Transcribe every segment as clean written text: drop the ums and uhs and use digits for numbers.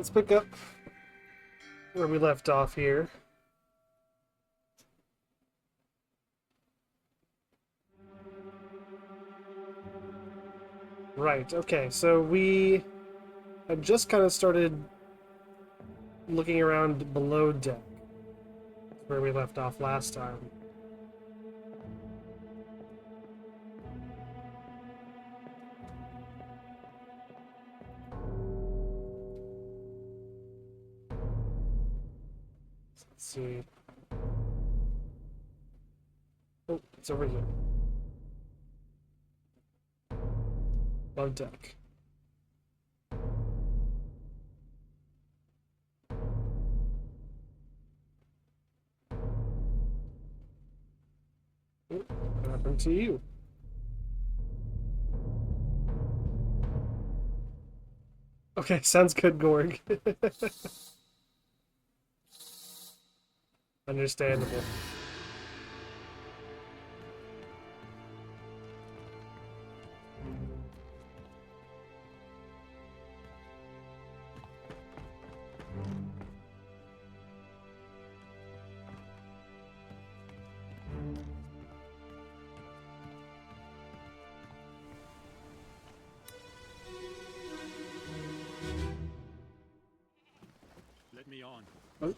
Let's pick up where we left off here. Right, okay, so we had just kind of started looking around below deck, where we left off last time. Let's see. Oh, it's over here. Above deck. Oh, what happened to you? Okay, sounds good, Gorg. Understandable. Let me on. Oh,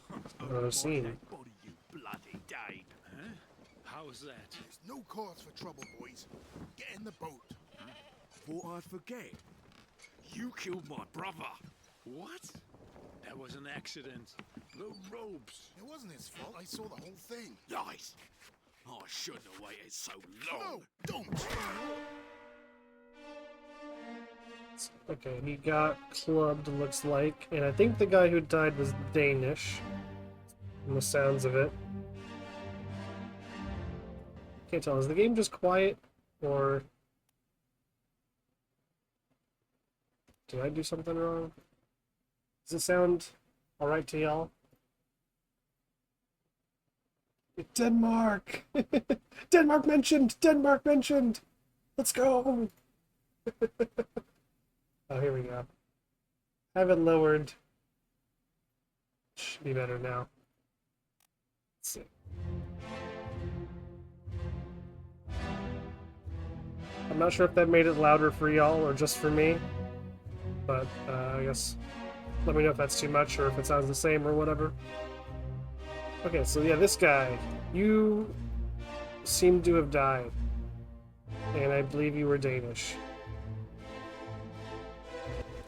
another scene. Body, you bloody Dane. Huh? How's that? There's no cause for trouble, boys. Get in the boat. Thought I'd forget. You killed my brother. What? That was an accident. The ropes. It wasn't his fault. I saw the whole thing. Lies. I shouldn't have waited so long. No, don't. Okay, he got clubbed, looks like, and I think the guy who died was Danish, from the sounds of it. Can't tell, is the game just quiet, or did I do something wrong? Does it sound alright to y'all? Denmark! Denmark mentioned! Denmark mentioned! Let's go! Oh, here we go. Have it lowered. Should be better now. Let's see. I'm not sure if that made it louder for y'all or just for me, but I guess let me know if that's too much or if it sounds the same or whatever. Okay, so yeah, this guy, you seem to have died, and I believe you were Danish.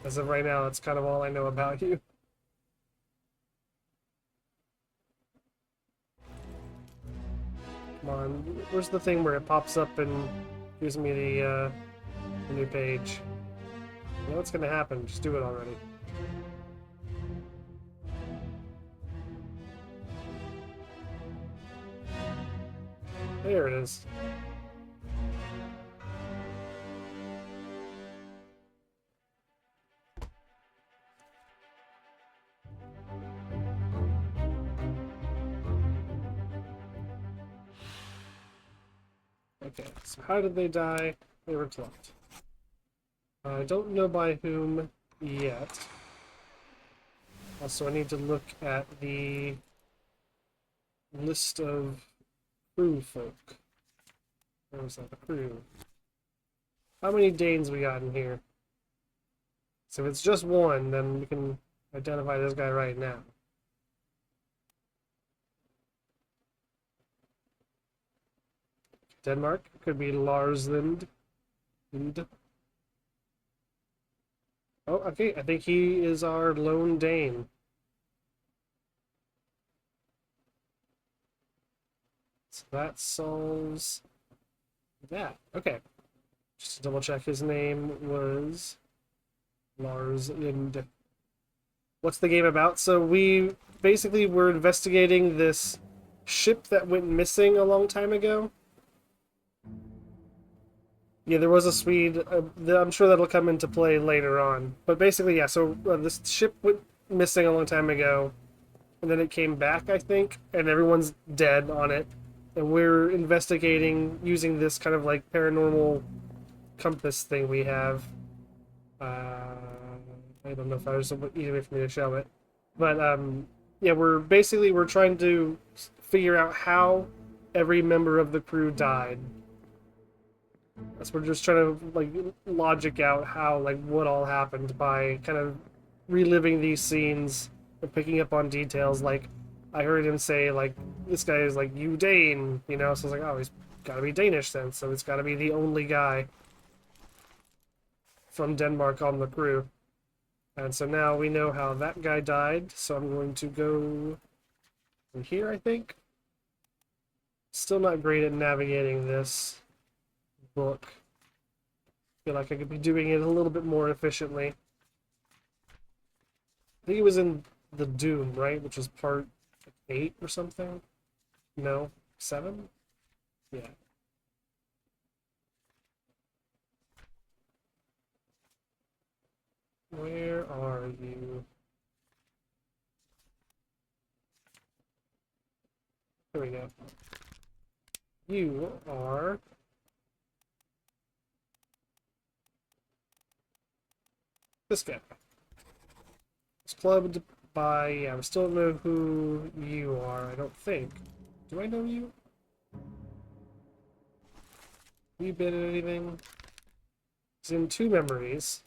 As of right now, that's kind of all I know about you. Come on, where's the thing where it pops up and gives me the new page? You know what's gonna happen, just do it already. There it is. Okay, so how did they die? They were clubbed. I don't know by whom yet. Also, I need to look at the list of crew folk. Where was that? The crew. How many Danes we got in here? So if it's just one, then we can identify this guy right now. Denmark could be Larsland. Oh, okay. I think he is our lone Dane. So that solves that. Okay. Just to double check, his name was Larsland. What's the game about? So we basically were investigating this ship that went missing a long time ago. Yeah, there was a Swede. I'm sure that'll come into play later on. But basically, yeah, so this ship went missing a long time ago, and then it came back, I think, and everyone's dead on it. And we're investigating using this kind of like paranormal compass thing we have. I don't know if there's an easy way for me to show it. But, yeah, we're trying to figure out how every member of the crew died. So we're just trying to, like, logic out how, like, what all happened by kind of reliving these scenes and picking up on details. Like, I heard him say, like, this guy is, like, you Dane, you know? So I was like, oh, he's gotta be Danish then, so it's gotta be the only guy from Denmark on the crew. And so now we know how that guy died, so I'm going to go in here, I think. Still not great at navigating this book. Feel like I could be doing it a little bit more efficiently. I think it was in the Doom, right? Which is part 8 or something? No? 7? Yeah. Where are you? Here we go. You are... this guy. It's clubbed by... yeah, we still don't know who you are, I don't think. Do I know you? Have you been in anything? He's in 2 memories.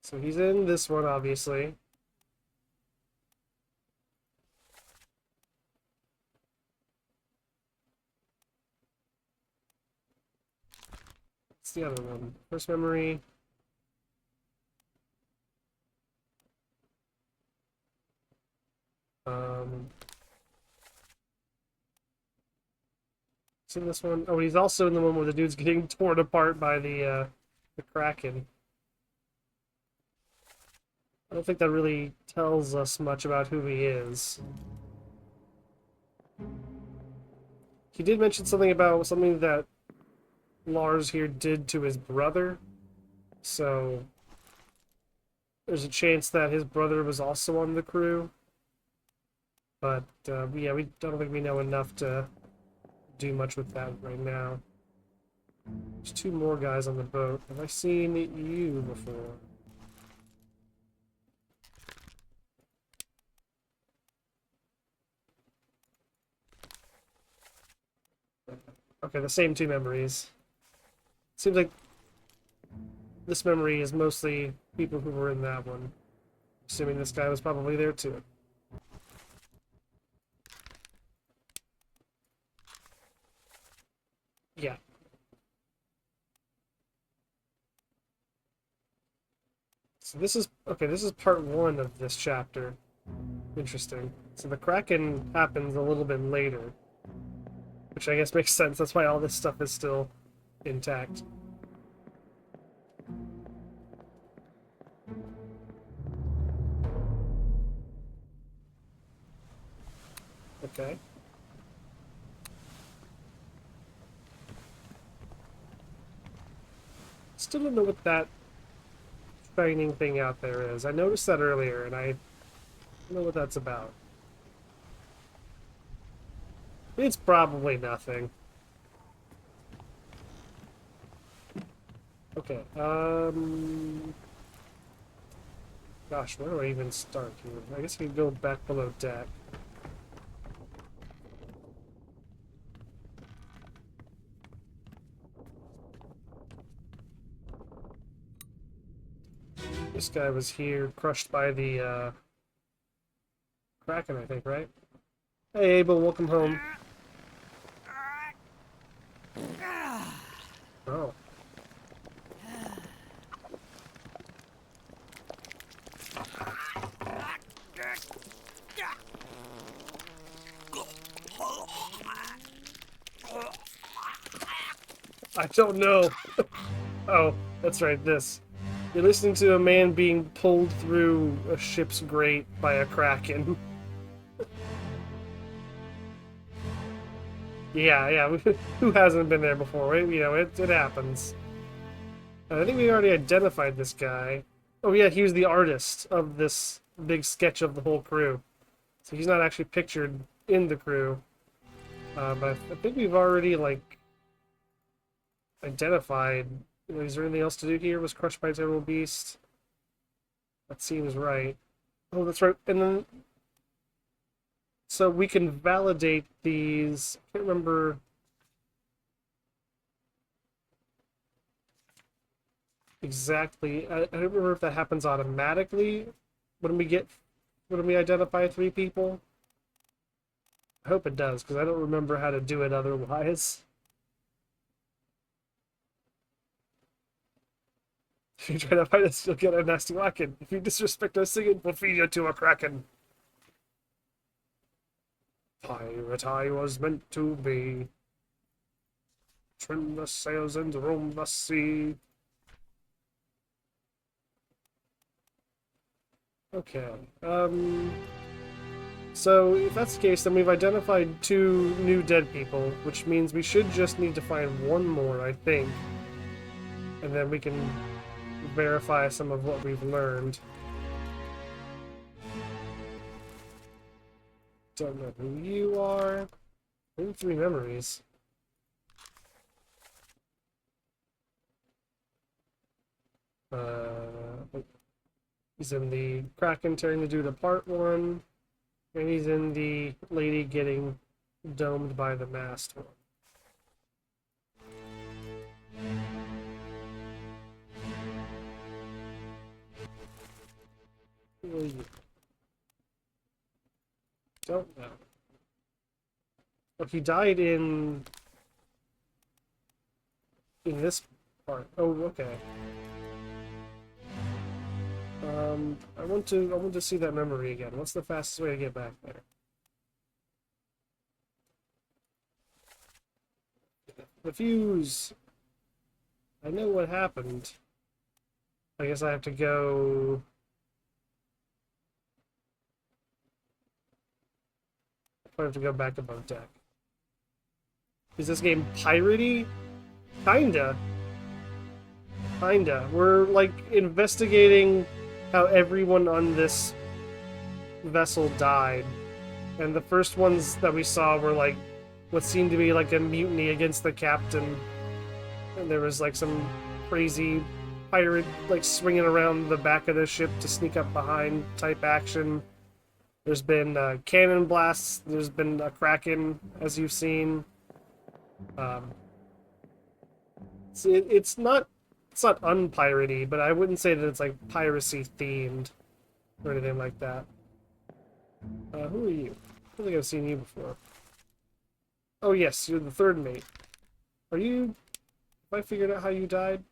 So he's in this one, obviously. What's the other one? First memory. He's in this one. Oh, he's also in the one where the dude's getting torn apart by the Kraken. I don't think that really tells us much about who he is. He did mention something about something that Lars here did to his brother. So there's a chance that his brother was also on the crew. But yeah, I don't think we know enough to do much with that right now. There's 2 more guys on the boat. Have I seen you before? Okay, the same 2 memories. Seems like this memory is mostly people who were in that one. Assuming this guy was probably there too. Yeah. So this is... okay, this is part 1 of this chapter. Interesting. So the Kraken happens a little bit later. Which I guess makes sense. That's why all this stuff is still intact. Okay. Still don't know what that shining thing out there is. I noticed that earlier, and I don't know what that's about. It's probably nothing. Okay, gosh, where do I even start here? I guess I can go back below deck. This guy was here, crushed by the, Kraken, I think, right? Hey, Abel, welcome home. Oh. I don't know. Oh, that's right, this. You're listening to a man being pulled through a ship's grate by a Kraken. Yeah, who hasn't been there before, right? You know, it happens. I think we already identified this guy. Oh yeah, he was the artist of this big sketch of the whole crew. So he's not actually pictured in the crew. But I think we've already, like, identified Is there anything else to do here? Was crushed by a terrible beast. That seems right. Oh, that's right. And then, so we can validate these. I can't remember exactly. I don't remember if that happens automatically when we identify 3 people. I hope it does, because I don't remember how to do it otherwise. If you try to fight us, you'll get a nasty whacking. If you disrespect our singing, we'll feed you to a kraken. Pirate I was meant to be. Trim the sails and roam the sea. Okay. So if that's the case, then we've identified 2 new dead people, which means we should just need to find 1 more, I think. And then we can verify some of what we've learned. Don't know who you are. 3 memories. He's in the Kraken tearing the dude apart one, and he's in the lady getting domed by the mast one. Who are you? Don't know. Oh, he died in this part. Oh, okay. I want to see that memory again. What's the fastest way to get back there? The fuse. I know what happened. I guess I have to go. I have to go back above deck. Is this game piratey? Kinda. Kinda. We're like investigating how everyone on this vessel died. And the first ones that we saw were like what seemed to be like a mutiny against the captain. And there was like some crazy pirate like swinging around the back of the ship to sneak up behind type action. There's been cannon blasts. There's been a kraken, as you've seen. It's not unpiratey, but I wouldn't say that it's like piracy themed or anything like that. Who are you? I don't think I've seen you before. Oh yes, you're the 3rd mate. Are you? Have I figured out how you died?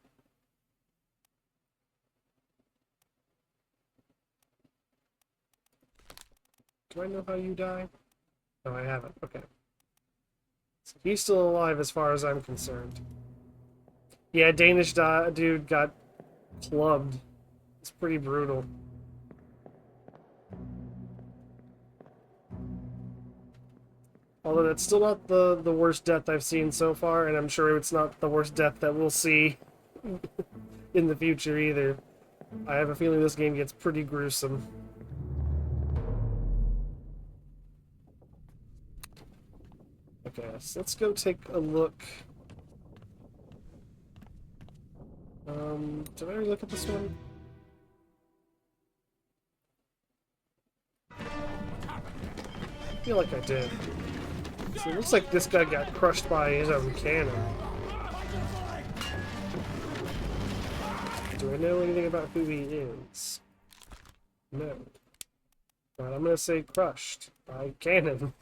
Do I know how you die? No, I haven't. Okay. So he's still alive as far as I'm concerned. Yeah, Danish dude got clubbed. It's pretty brutal. Although that's still not the worst death I've seen so far, and I'm sure it's not the worst death that we'll see in the future either. I have a feeling this game gets pretty gruesome. Okay, so let's go take a look. Did I already look at this one? I feel like I did. So it looks like this guy got crushed by his own cannon. Do I know anything about who he is? No. But I'm gonna say crushed by cannon.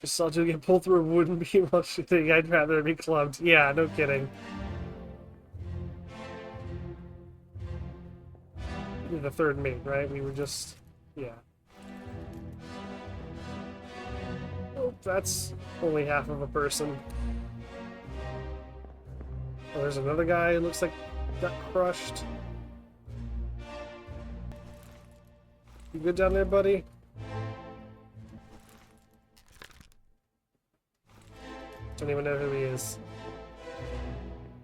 Just saw you get pulled through a wooden beam while shooting. I'd rather be clubbed. Yeah, no kidding. You're the 3rd mate, right? We were just... yeah. Oh, that's only half of a person. Oh, there's another guy who looks like got crushed. You good down there, buddy? Don't even know who he is.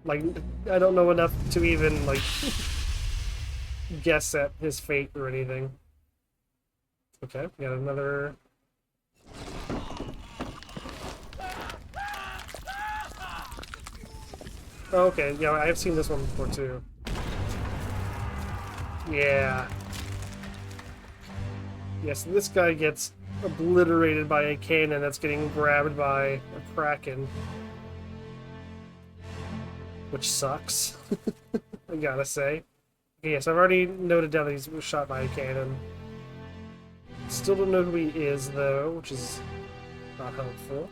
Like, I don't know enough to even, like, guess at his fate or anything. Okay, we got another... Oh, okay, yeah, I've seen this one before too. Yeah. Yes, this guy gets obliterated by a cannon that's getting grabbed by a kraken. Which sucks, I gotta say. Okay, yes, I've already noted down that he was shot by a cannon. Still don't know who he is, though, which is not helpful.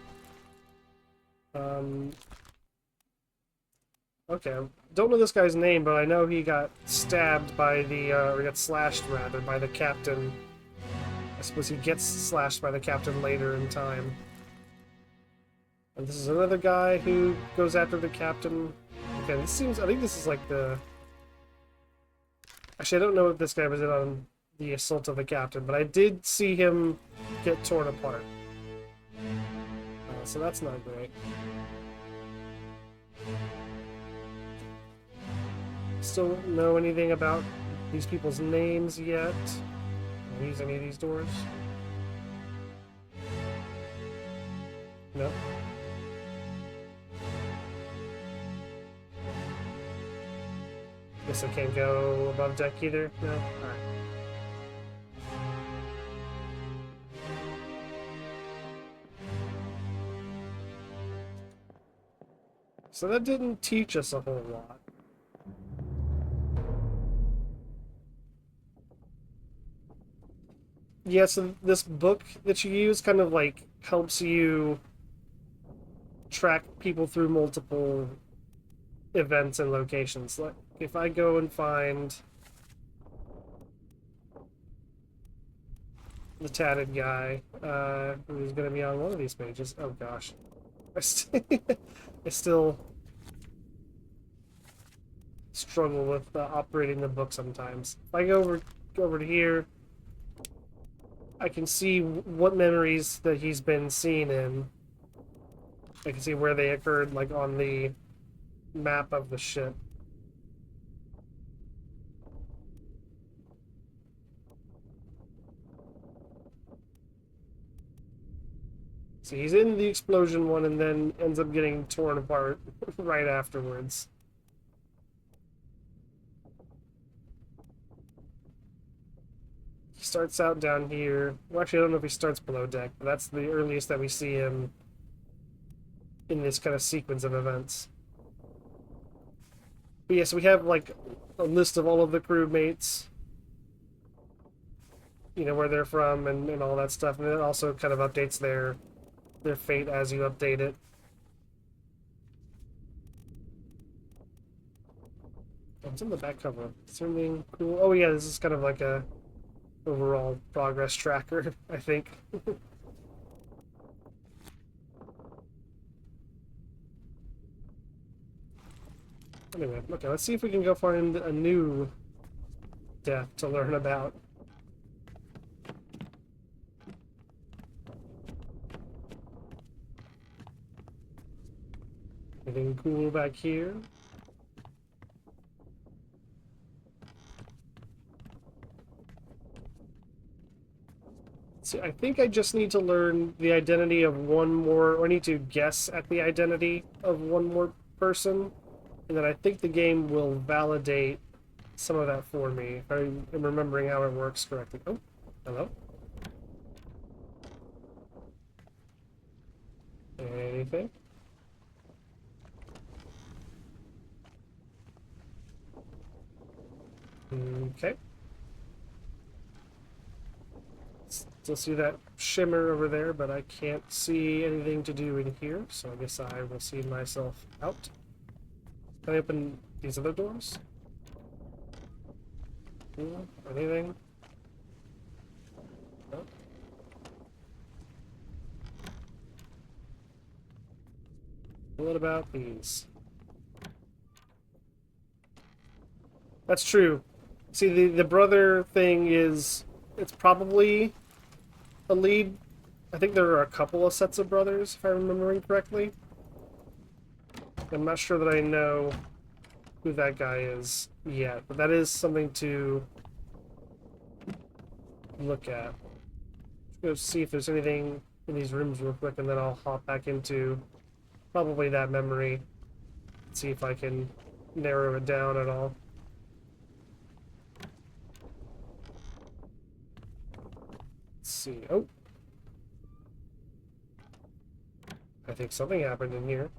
Okay, don't know this guy's name, but I know he got stabbed by the, or got slashed, rather, by the captain. I suppose he gets slashed by the captain later in time. And this is another guy who goes after the captain. Okay, this seems, I think this is like the... Actually, I don't know if this guy was in on the assault of the captain, but I did see him get torn apart. So that's not great. Still don't know anything about these people's names yet. Can I use any of these doors? No. Guess I can't go above deck either? No? Alright. So that didn't teach us a whole lot. Yeah, so this book that you use kind of like helps you track people through multiple events and locations. Like if I go and find the tatted guy, who's going to be on one of these pages. Oh gosh, I still struggle with operating the book sometimes. If I go over to here, I can see what memories that he's been seen in. I can see where they occurred, like on the map of the ship. So he's in the explosion one and then ends up getting torn apart right afterwards. He starts out down here. Well, actually, I don't know if he starts below deck, but that's the earliest that we see him in this kind of sequence of events. But yes, we have like a list of all of the crewmates, you know, where they're from and all that stuff, and it also kind of updates their fate as you update it. What's in the back cover? Something cool. Oh yeah, this is kind of like a overall progress tracker, I think. Anyway, okay, let's see if we can go find a new death to learn about. Anything cool back here? See, I think I just need to learn the identity of one more, or I need to guess at the identity of one more person, and then I think the game will validate some of that for me, if I am remembering how it works correctly. Oh, hello? Anything? Okay. Still see that shimmer over there, but I can't see anything to do in here, so I guess I will see myself out. Can I open these other doors? Anything? No? What about these? That's true. See, the brother thing is... It's probably a lead. I think there are a couple of sets of brothers, if I'm remembering correctly. I'm not sure that I know who that guy is yet, but that is something to look at. Go see if there's anything in these rooms real quick, and then I'll hop back into probably that memory. see if I can narrow it down at all. Let's see. Oh. I think something happened in here.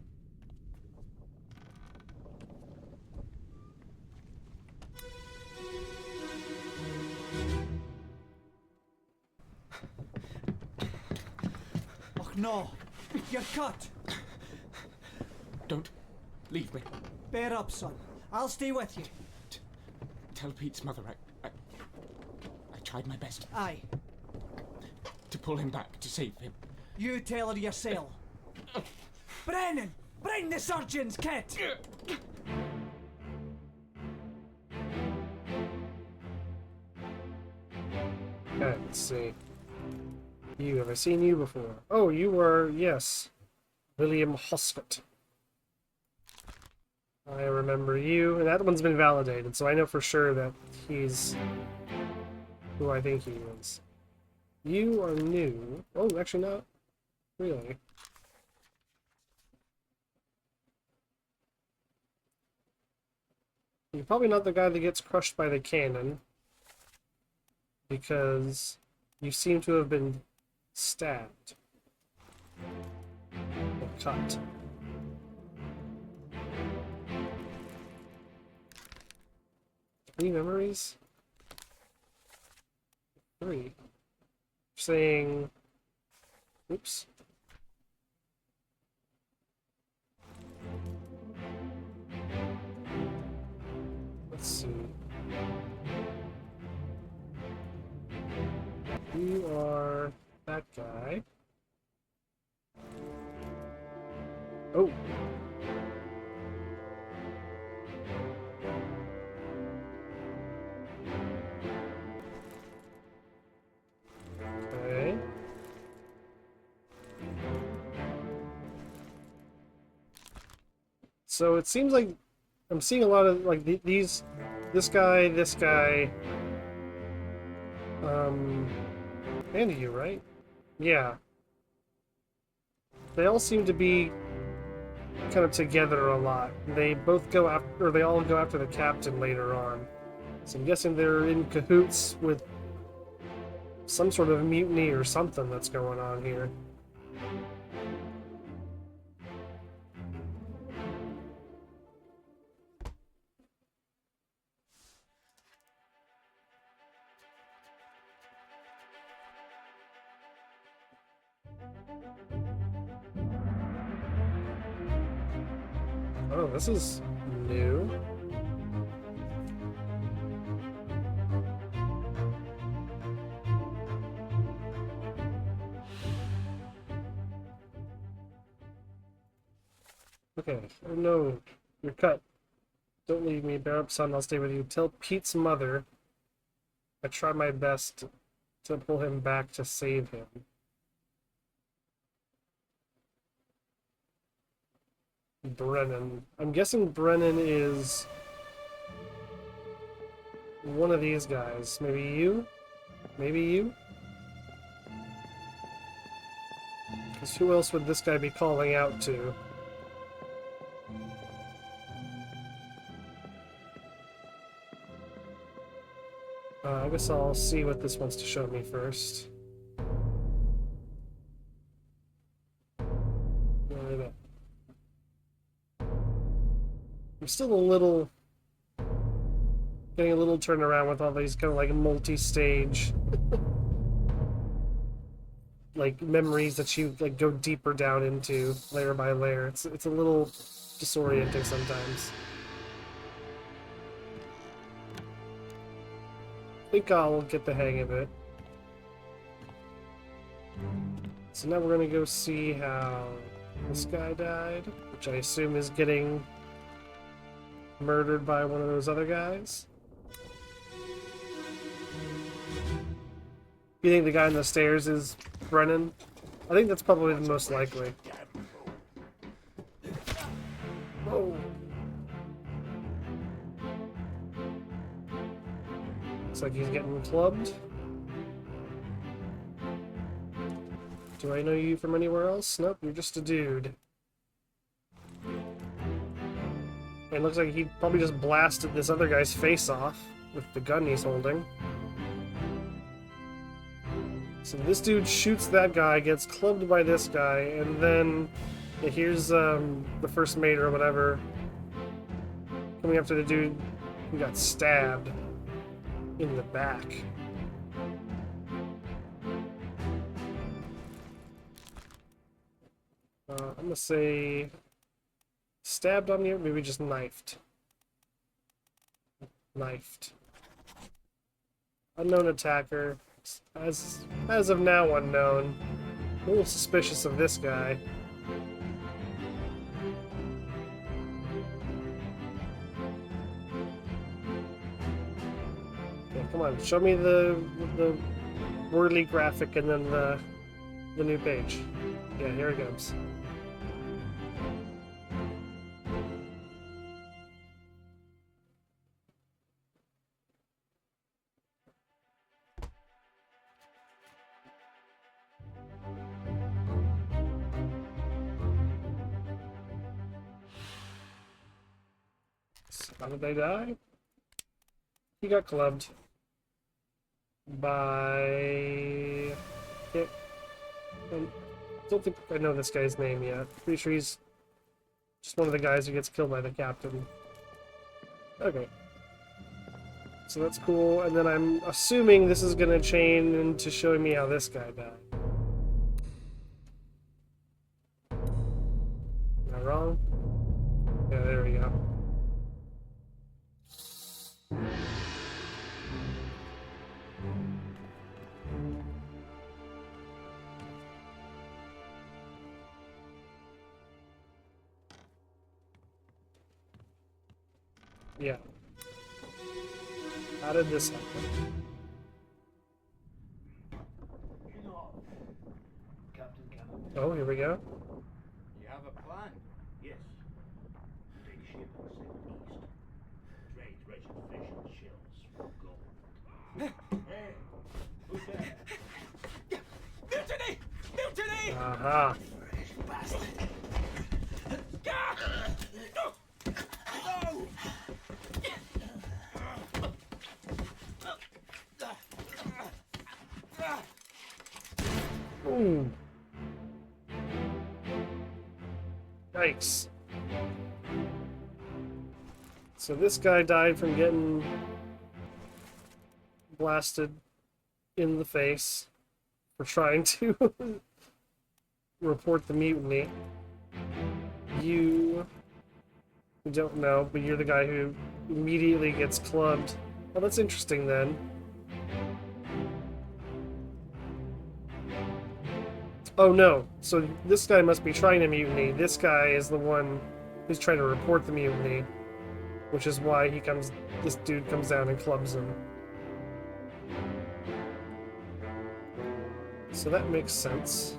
Oh no! You're cut! Don't leave me. Bear up, son. I'll stay with you. Tell Pete's mother I tried my best Aye. to pull him back, to save him. You tell her yourself. Brennan! Bring the surgeon's kit! Okay, let's see. Have I seen you before? Oh, you were, yes, William Hoscott. I remember you, and that one's been validated, so I know for sure that he's who I think he is. You are new. Oh, actually not really. You're probably not the guy that gets crushed by the cannon, because you seem to have been stabbed or cut. Any memories? 3. Saying, oops. Let's see. You are that guy. Oh. Okay. So it seems like I'm seeing a lot of like this guy, and you, right? Yeah. They all seem to be kind of together a lot. They both go after, or they all go after the captain later on. So I'm guessing they're in cahoots with some sort of mutiny or something that's going on here. Oh, this is new. Okay. Oh no. You're cut. Don't leave me. Bear up, son. I'll stay with you. Tell Pete's mother I tried my best to pull him back to save him. Brennan. I'm guessing Brennan is one of these guys. Maybe you? Maybe you? Because who else would this guy be calling out to? I guess I'll see what this wants to show me first. I'm still getting a little turned around with all these kind of like multi-stage like memories that you like go deeper down into layer by layer. It's a little disorienting sometimes. I think I'll get the hang of it. So now we're gonna go see how this guy died, which I assume is getting murdered by one of those other guys. You think the guy on the stairs is Brennan? I think that's probably the most likely. Whoa. Looks like he's getting clubbed. Do I know you from anywhere else? Nope, you're just a dude. It looks like he probably just blasted this other guy's face off with the gun he's holding. So this dude shoots that guy, gets clubbed by this guy, and then here's the first mate or whatever coming up to the dude who got stabbed in the back. I'm gonna say stabbed on you, maybe just knifed. Knifed. Unknown attacker. As of now, unknown. A little suspicious of this guy. Okay, come on, show me the wordly graphic and then the new page. Yeah, here it goes. How did they die? He got clubbed by... I don't think I know this guy's name yet. Pretty sure he's just one of the guys who gets killed by the captain. Okay. So that's cool, and then I'm assuming this is gonna chain into showing me how this guy died. Am I wrong? Yeah, there we go. Yeah. How did this happen? Oh, here we go. You have a plan? Yes. Take ship and sail east. Trade wretched fish and shells for gold. Hey, who's that? Mutiny! Mutiny! Aha. Bastard! Ooh. Yikes. So this guy died from getting blasted in the face for trying to report the mutiny. You don't know, but you're the guy who immediately gets clubbed. Well, that's interesting then. Oh no, so this guy must be trying to mutiny. This guy is the one who's trying to report the mutiny, which is why this dude comes down and clubs him. So that makes sense.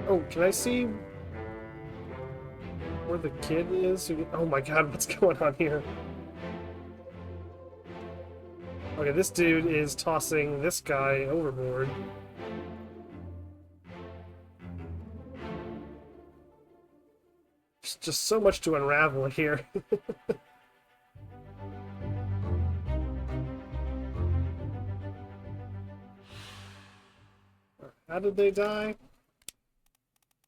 Oh, can I see where the kid is? Oh my god, what's going on here? Okay, this dude is tossing this guy overboard. There's just so much to unravel here. How did they die?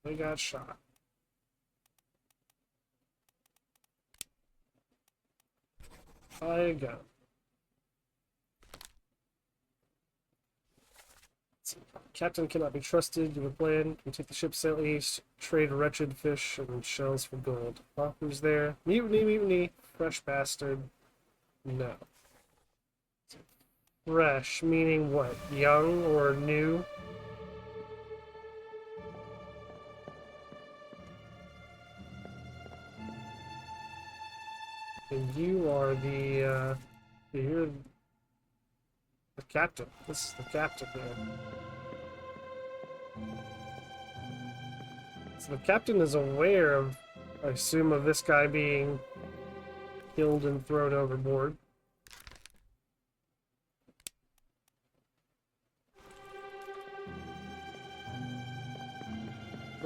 They got shot. By a gun. Captain cannot be trusted. You have a plan. You take the ship, sail east, trade wretched fish and shells for gold. Well, who's there? Mutiny, mutiny. Fresh bastard. No. Fresh, meaning what? Young or new? And you are you're the captain. This is the captain there. So the captain is aware of, I assume, of this guy being killed and thrown overboard.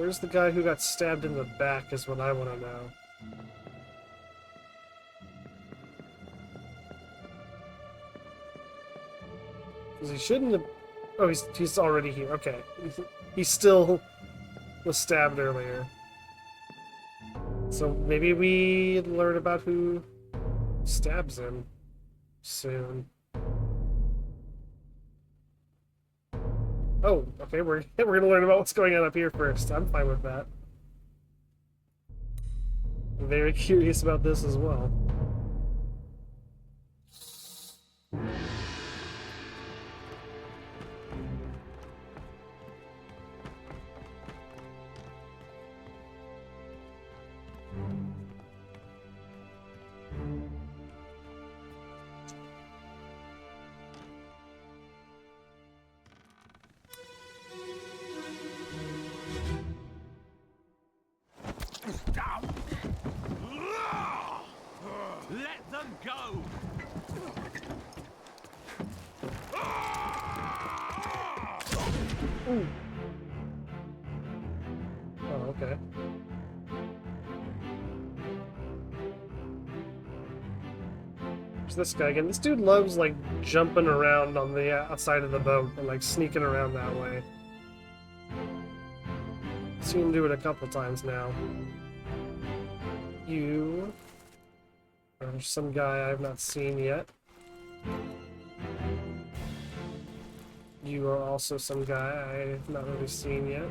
where's the guy who got stabbed in the back is what I want to know. Because he shouldn't have... Oh, he's already here. Okay. He still was stabbed earlier. So maybe we learn about who stabs him soon. Oh, okay, we're gonna learn about what's going on up here first. I'm fine with that. I'm very curious about this as well. Let them go! Ooh. Oh, okay. There's this guy again. This dude loves, like, jumping around on the outside of the boat and, like, sneaking around that way. Seen him do it a couple times now. You... There's some guy I've not seen yet. You are also some guy I've not really seen yet.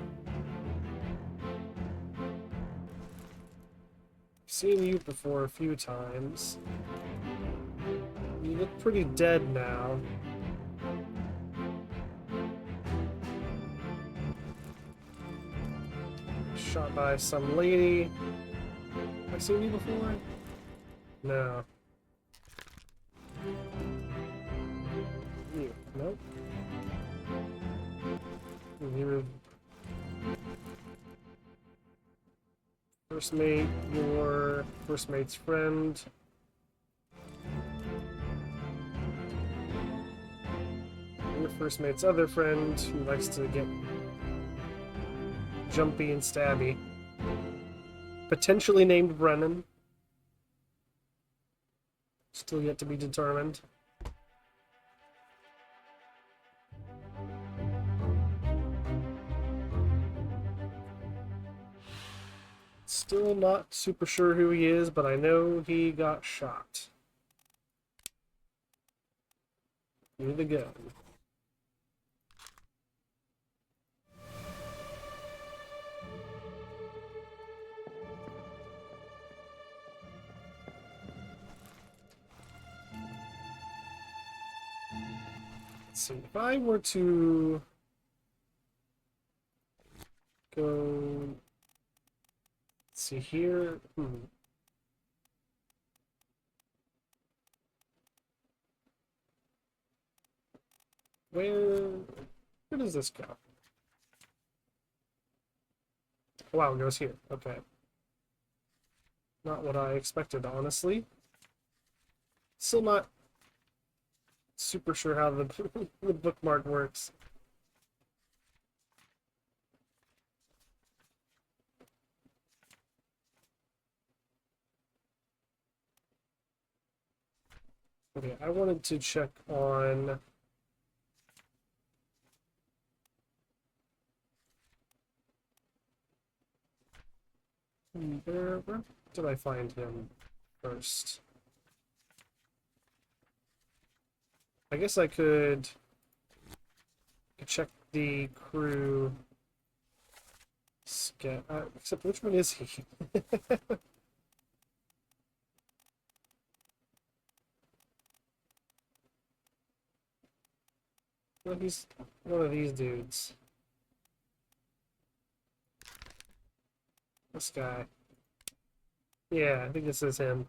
Seen you before a few times. You look pretty dead now. Shot by some lady. Have I seen you before? No. You. Nope. You're first mate, your first mate's friend. Your first mate's other friend who likes to get jumpy and stabby. Potentially named Brennan. Still yet to be determined. Still not super sure who he is, but I know he got shot. Here we go. Let's see, if I were to go, let's see here, where does this go? Oh, wow, it goes here, okay. Not what I expected, honestly. Still not super sure how the, the bookmark works. Okay, I wanted to check on where did I find him first? I guess I could check the crew except which one is he? Well, he's one of these dudes. This guy. Yeah, I think this is him.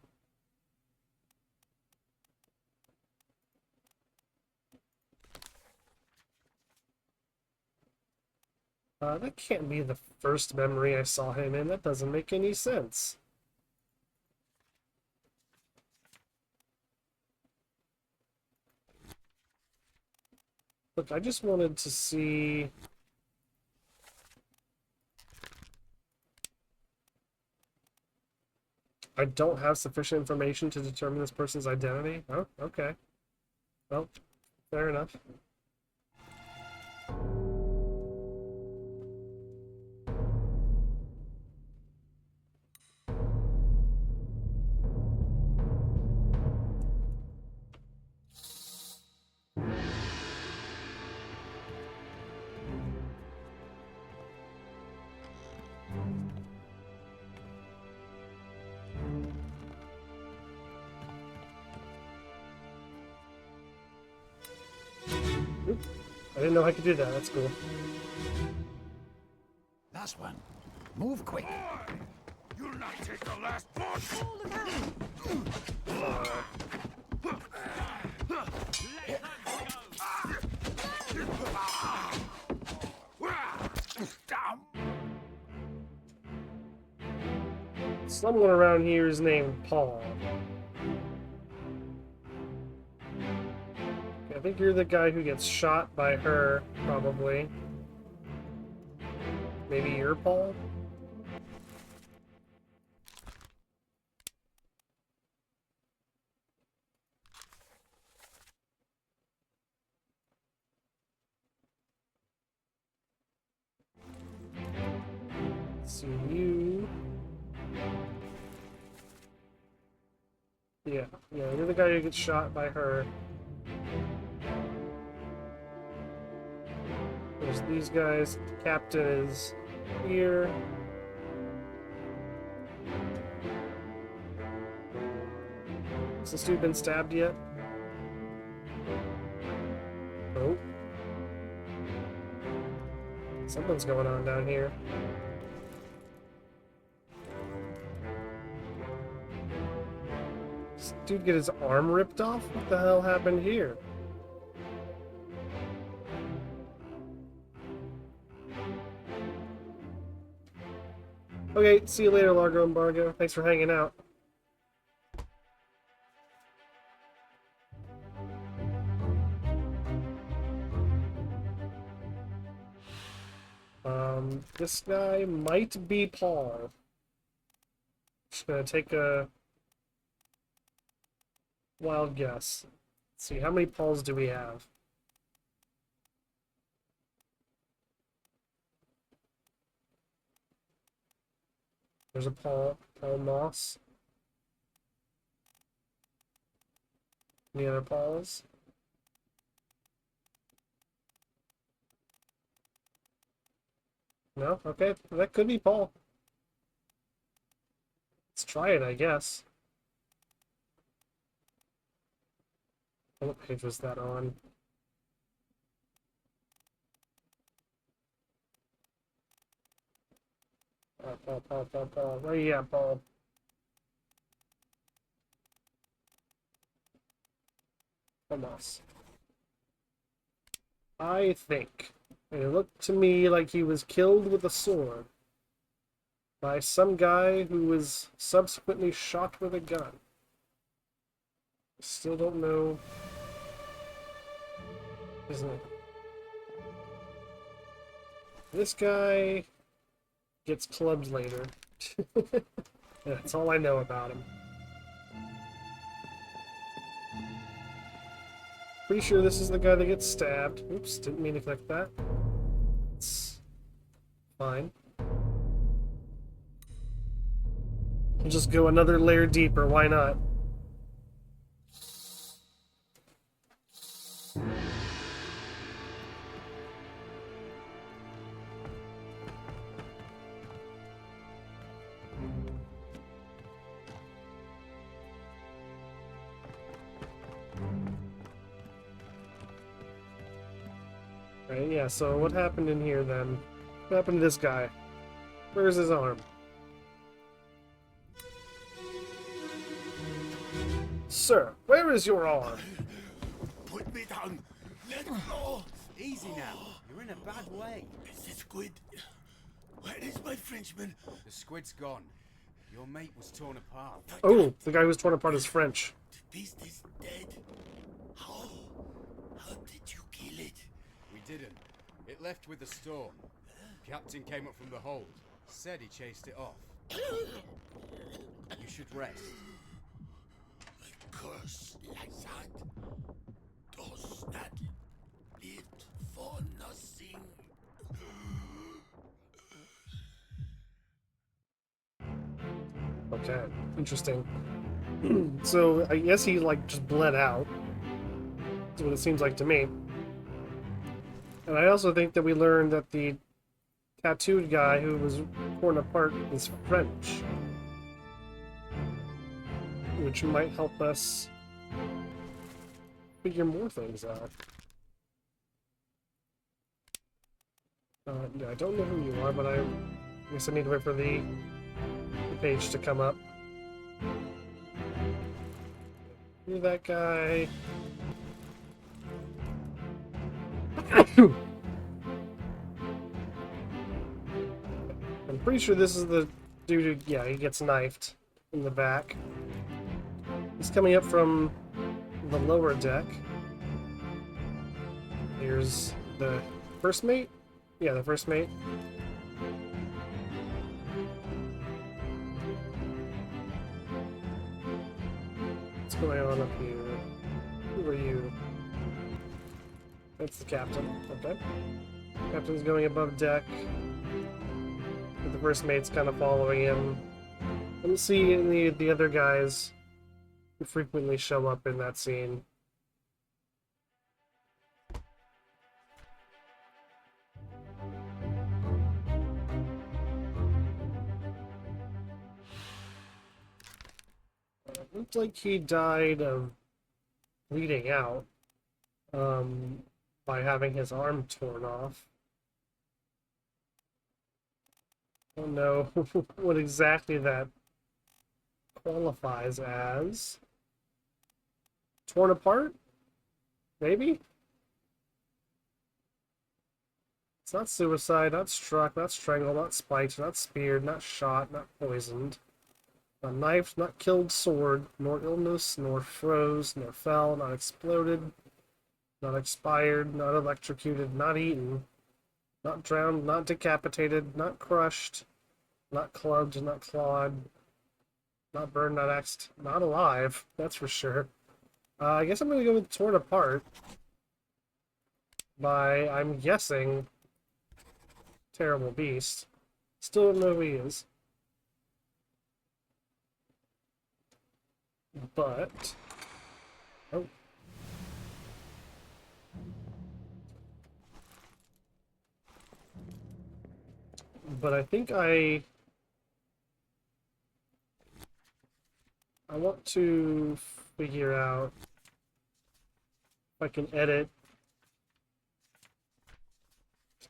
That can't be the first memory I saw him in. That doesn't make any sense. Look, I just wanted to see I don't have sufficient information to determine this person's identity? Oh, okay. Well, fair enough. Oop. I didn't know I could do that. That's cool. Last one. Move quick. You'll not take the last push! Someone around here is named Paul. Okay, I think you're the guy who gets shot by her, probably. Maybe you're Paul? See you. Yeah, you're the guy who gets shot by her. There's these guys. The captain is here. Has this dude been stabbed yet? Oh. Something's going on down here. This dude get his arm ripped off? What the hell happened here? Okay, see you later, Largo Embargo. Thanks for hanging out. This guy might be Paul. Just gonna take a wild guess. Let's see, how many Pauls do we have? There's a Paul Moss. Any other Pauls? No? Okay, that could be Paul. Let's try it, I guess. What page was that on? Paul. Where you at, Paul? Almost. I think it looked to me like he was killed with a sword by some guy who was subsequently shot with a gun. Still don't know, isn't it? This guy gets clubbed later. That's all I know about him. Pretty sure this is the guy that gets stabbed. Oops, didn't mean to click that. It's fine. We'll just go another layer deeper, why not? Right, yeah, so what happened in here then? What happened to this guy? Where's his arm? Sir, where is your arm? Put me down. Let go. Easy now. You're in a bad way. Is the squid? Where is my Frenchman? The squid's gone. Your mate was torn apart. Oh, the guy who was torn apart is French. The beast is dead. How? How did you kill it? We didn't. It left with the storm. Captain came up from the hold. Said he chased it off. You should rest. A curse like that does not live for nothing. Okay, interesting. So I guess he like just bled out. That's what it seems like to me. And I also think that we learned that the tattooed guy who was torn apart is French, which might help us figure more things out. Yeah, I don't know who you are, but I guess I need to wait for the page to come up. You're that guy. I'm pretty sure this is the dude who, yeah, he gets knifed in the back. He's coming up from the lower deck. Here's the first mate? Yeah, the first mate. What's going on up here? Who are you? That's the captain. Okay. Captain's going above deck. The first mate's kind of following him. Let's see the other guys who frequently show up in that scene. Looked like he died of bleeding out by having his arm torn off. I don't know what exactly that qualifies as. Torn apart? Maybe? It's not suicide, not struck, not strangled, not spiked, not speared, not shot, not poisoned. Not knifed, not killed sword, nor illness, nor froze, nor fell, not exploded, not expired, not electrocuted, not eaten, not drowned, not decapitated, not crushed, not clubbed, not clawed, not burned, not axed, not alive, that's for sure. I guess I'm going to go with torn apart by, I'm guessing, Terrible Beast. Still don't know who he is. But... oh. But I think I want to figure out if I can edit.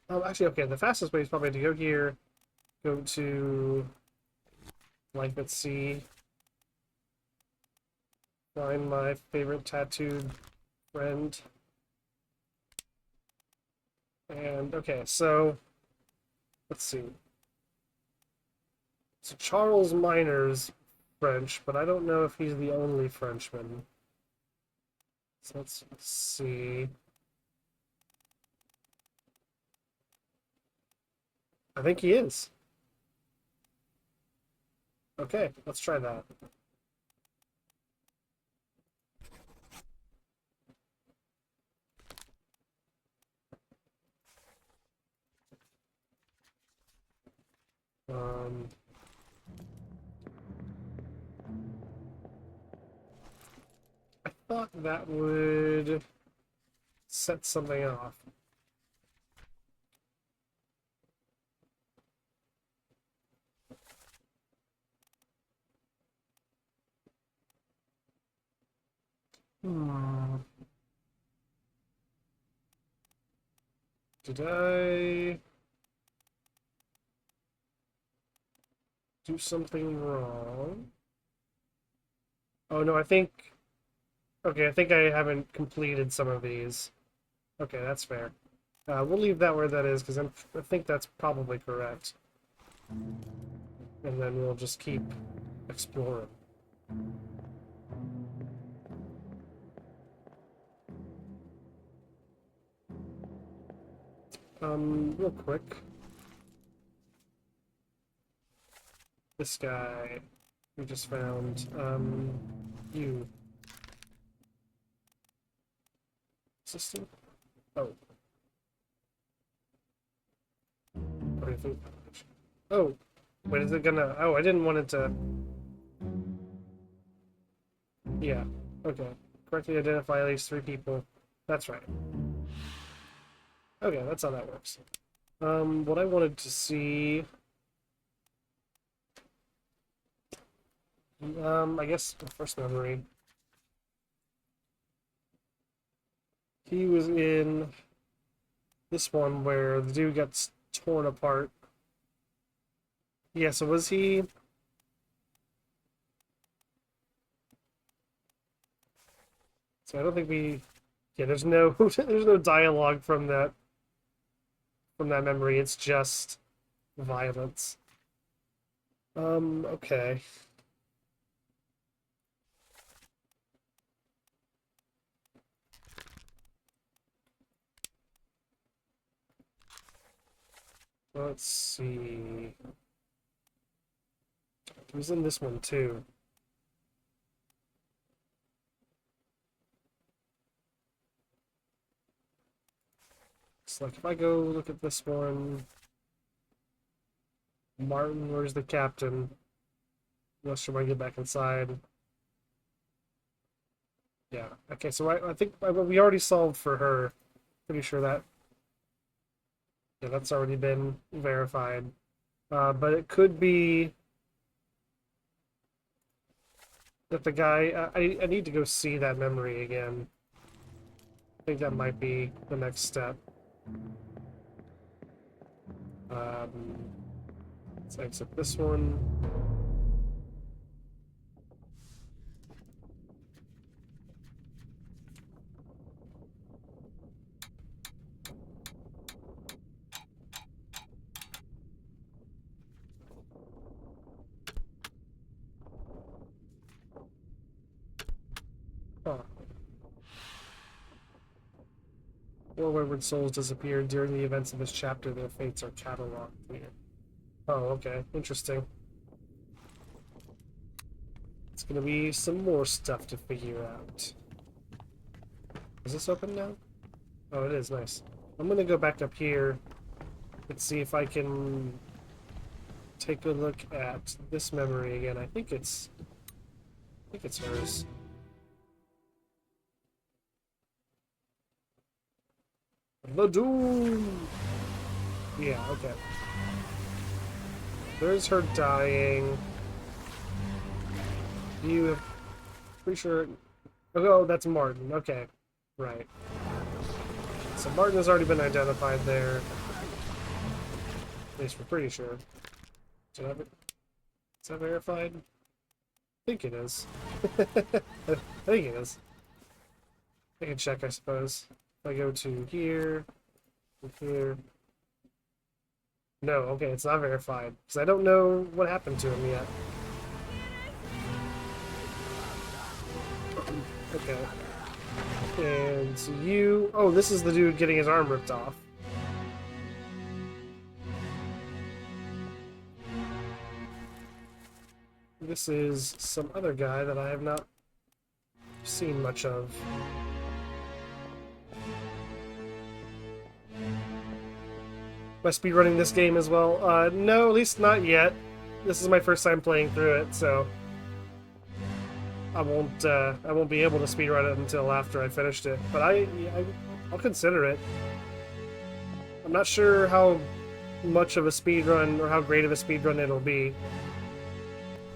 Oh, actually, okay, the fastest way is probably to go here, go to Life at Sea, find my favorite tattooed friend. And, okay, so, let's see. So Charles Minor's French, but I don't know if he's the only Frenchman. So let's see. I think he is. Okay, let's try that. I thought that would set something off. Did I do something wrong? Oh no, I think... okay, I think I haven't completed some of these. Okay, that's fair. We'll leave that where that is, because I think that's probably correct. And then we'll just keep exploring. Real quick. This guy. we just found? You. System? Oh. Okay, food. Oh. Wait, is it gonna... Oh, I didn't want it to... Yeah. Okay. Correctly identify at least 3 people. That's right. Okay, that's how that works. What I wanted to see... I guess the first memory. He was in this one where the dude gets torn apart. Yeah, so was he... So I don't think we... Yeah, there's no there's no dialogue from that memory. It's just violence. Okay. Let's see. He was in this one too. It's like if I go look at this one, Martin, where's the captain? Not sure when I get back inside. Yeah. Okay, so I think we already solved for her. Pretty sure that. Yeah, that's already been verified. But it could be that the guy... I need to go see that memory again. I think that might be the next step. Let's exit this one. Huh. 4 wayward souls disappeared during the events of this chapter. Their fates are cataloged here. Oh, okay. Interesting. It's gonna be some more stuff to figure out. Is this open now? Oh, it is. Nice. I'm gonna go back up here and see if I can take a look at this memory again. I think it's hers. The Doom! Yeah, okay. There's her dying. You have... Pretty sure... Oh, that's Martin. Okay. Right. So Martin has already been identified there. At least we're pretty sure. Is that verified? I think it is. I think it is. I can check, I suppose. If I go to here, here. No, okay, it's not verified. Because I don't know what happened to him yet. Okay. And so you... Oh, this is the dude getting his arm ripped off. This is some other guy that I have not seen much of. Am I speedrunning this game as well? No, at least not yet. This is my first time playing through it, so I won't be able to speedrun it until after I finished it. But I'll consider it. I'm not sure how much of a speedrun or how great of a speedrun it'll be,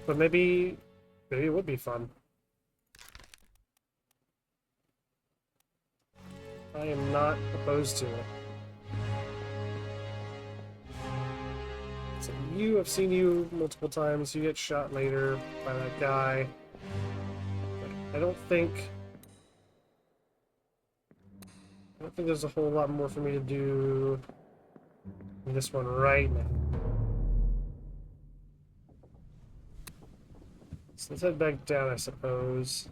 but maybe it would be fun. I am not opposed to it. So I've seen you multiple times. You get shot later by that guy. I don't think there's a whole lot more for me to do in this one right now. So let's head back down, I suppose.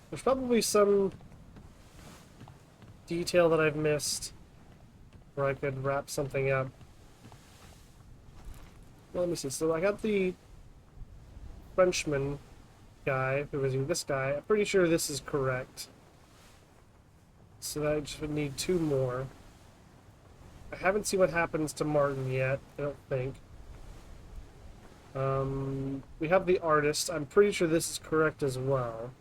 There's probably some detail that I've missed where I could wrap something up. Well, let me see. So I got the Frenchman guy, who was this guy. I'm pretty sure this is correct. So that I just would need 2 more. I haven't seen what happens to Martin yet, I don't think. We have the artist. I'm pretty sure this is correct as well.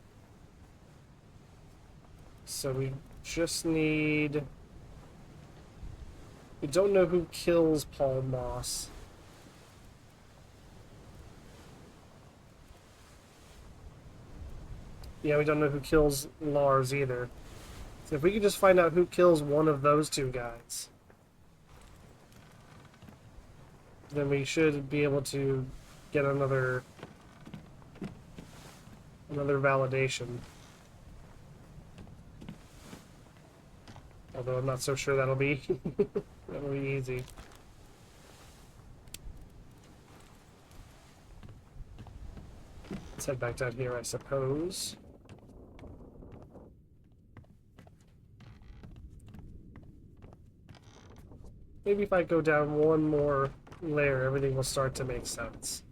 So we just need... We don't know who kills Paul Moss. Yeah, we don't know who kills Lars either. So if we could just find out who kills one of those 2 guys, then we should be able to get another validation. Although I'm not so sure that'll be that'll be easy. Let's head back down here, I suppose. Maybe if I go down one more layer, everything will start to make sense.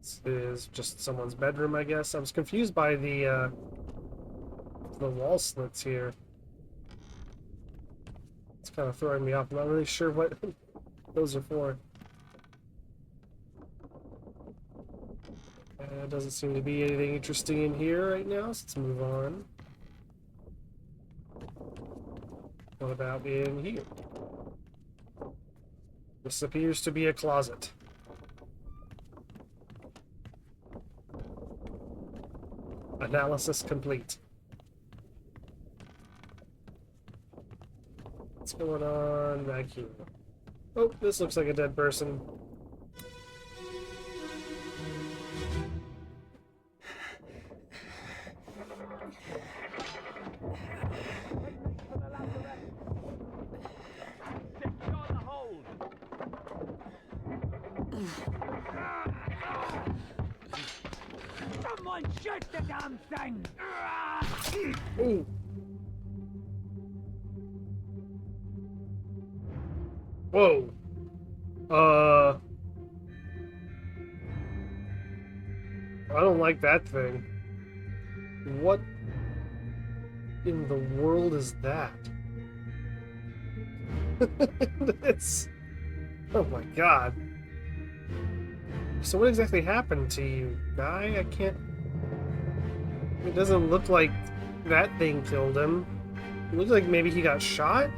This is just someone's bedroom, I guess. I was confused by the wall slits here. It's kind of throwing me off. I'm not really sure what those are for. Doesn't seem to be anything interesting in here right now, so let's move on. What about in here? This appears to be a closet. Analysis complete. What's going on back here? Oh, this looks like a dead person. Someone shoot the damn thing! Ooh. Whoa. I don't like that thing. What in the world is that? It's... Oh my god. So what exactly happened to you, guy? I can't... It doesn't look like that thing killed him. It looks like maybe he got shot?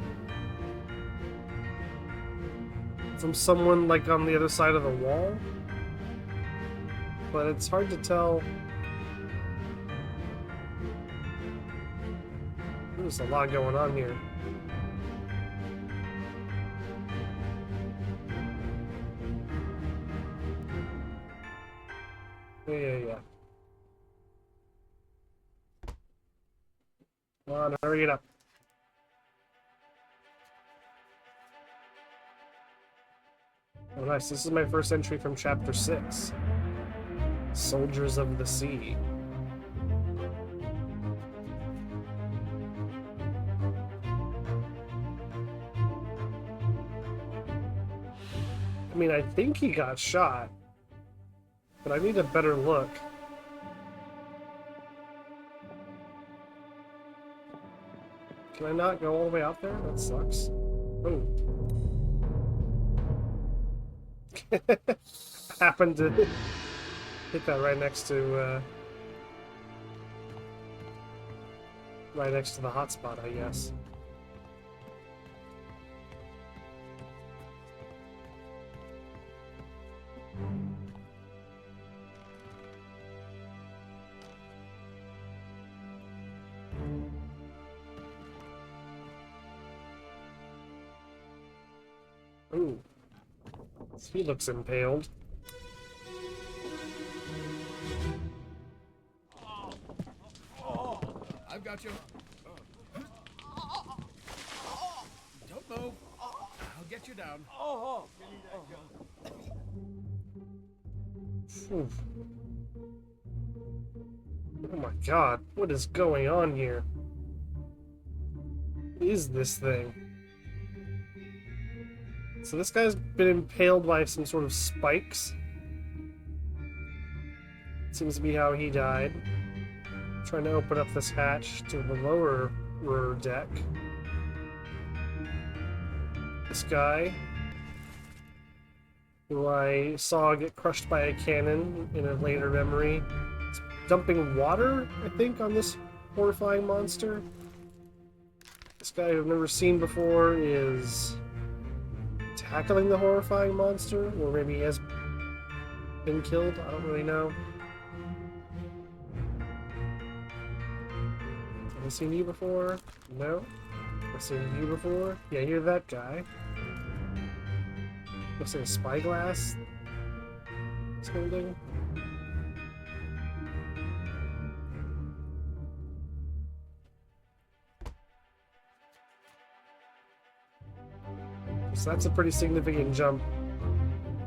From someone, like, on the other side of the wall? But it's hard to tell. There's a lot going on here. Yeah. Come on, hurry it up. Oh, nice. This is my first entry from Chapter 6. Soldiers of the Sea. I mean, I think he got shot, but I need a better look. Can I not go all the way out there? That sucks. Oh. Happened to hit that right next to the hotspot, I guess. Ooh. He looks impaled. I've got you. Don't move. I'll get you down. Ooh. Oh my god, what is going on here? What is this thing? So this guy's been impaled by some sort of spikes. Seems to be how he died. Trying to open up this hatch to the lower deck. This guy, who I saw get crushed by a cannon in a later memory, is dumping water, I think, on this horrifying monster. This guy who I've never seen before is tackling the horrifying monster, or maybe he has been killed, I don't really know. Have I seen you before? No? I've seen you before? Yeah, you're that guy. Looks like a spyglass. It's holding. So that's a pretty significant jump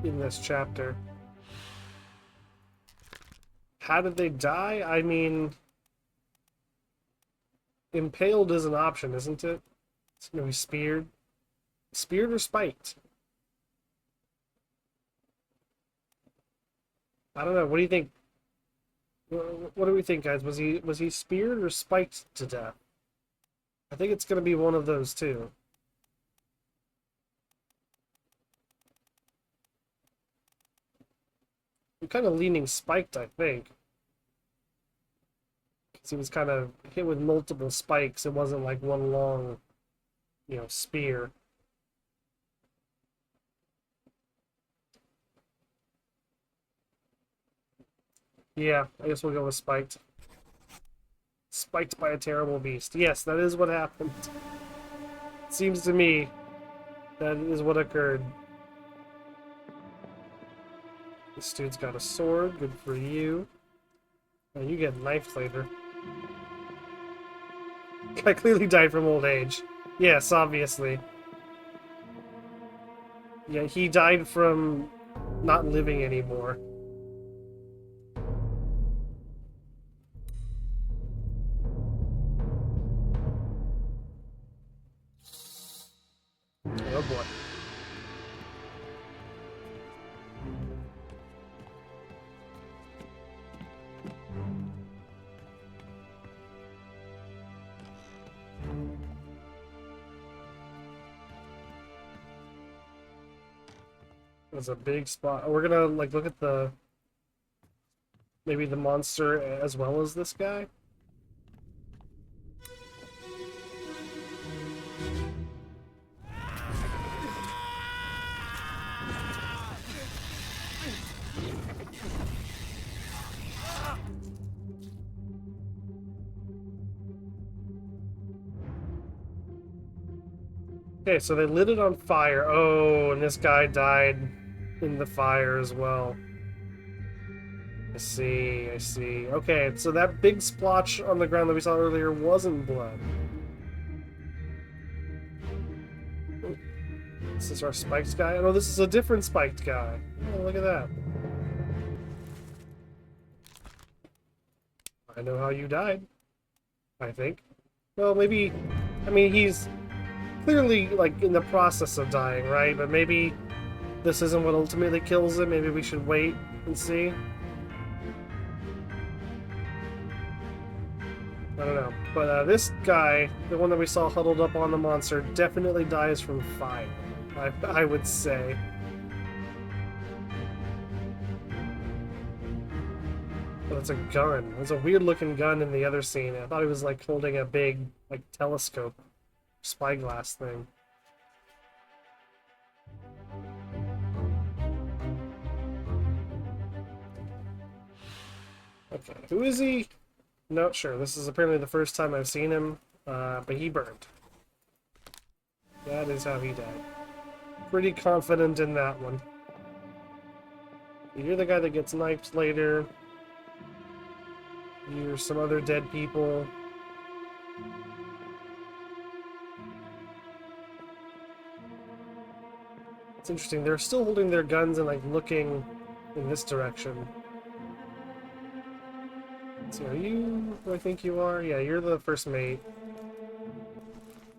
in this chapter. How did they die? I mean, impaled is an option, isn't it? It's gonna be speared. Speared or spiked? I don't know. What do you think? What do we think, guys? Was he speared or spiked to death? I think it's gonna be one of those two. I'm kind of leaning spiked, I think. Because he was kind of hit with multiple spikes. It wasn't like one long, spear. Yeah, I guess we'll go with spiked. Spiked by a terrible beast. Yes, that is what happened. Seems to me that is what occurred. This dude's got a sword. Good for you. Oh, you get knifed later. Guy clearly died from old age. Yes, obviously. Yeah, he died from not living anymore. Oh boy. That's a big spot. We're gonna look at maybe the monster as well as this guy. Okay, so they lit it on fire. Oh, and this guy died in the fire as well. I see, I see. Okay, so that big splotch on the ground that we saw earlier wasn't blood. This is our spiked guy? Oh, no, this is a different spiked guy. Oh, look at that. I know how you died. I think. Well, maybe... I mean, he's clearly, in the process of dying, right? But maybe this isn't what ultimately kills him. Maybe we should wait and see. I don't know. But this guy, the one that we saw huddled up on the monster, definitely dies from fire, I would say. But it's a gun. There's a weird-looking gun in the other scene. I thought he was, holding a big, telescope, spyglass thing. Okay, who is he? Not sure. This is apparently the first time I've seen him, but he burned. That is how he died. Pretty confident in that one. You're the guy that gets knifed later. You're some other dead people. It's interesting. They're still holding their guns and looking in this direction. So are you who I think you are? Yeah, you're the first mate.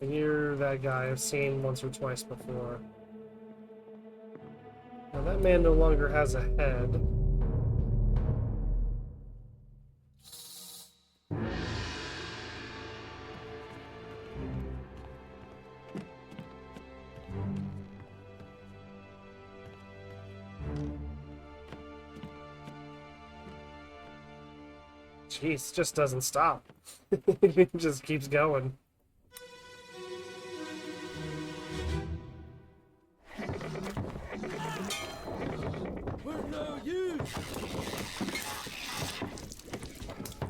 And you're that guy I've seen once or twice before. Now that man no longer has a head. Jeez, just doesn't stop. It just keeps going.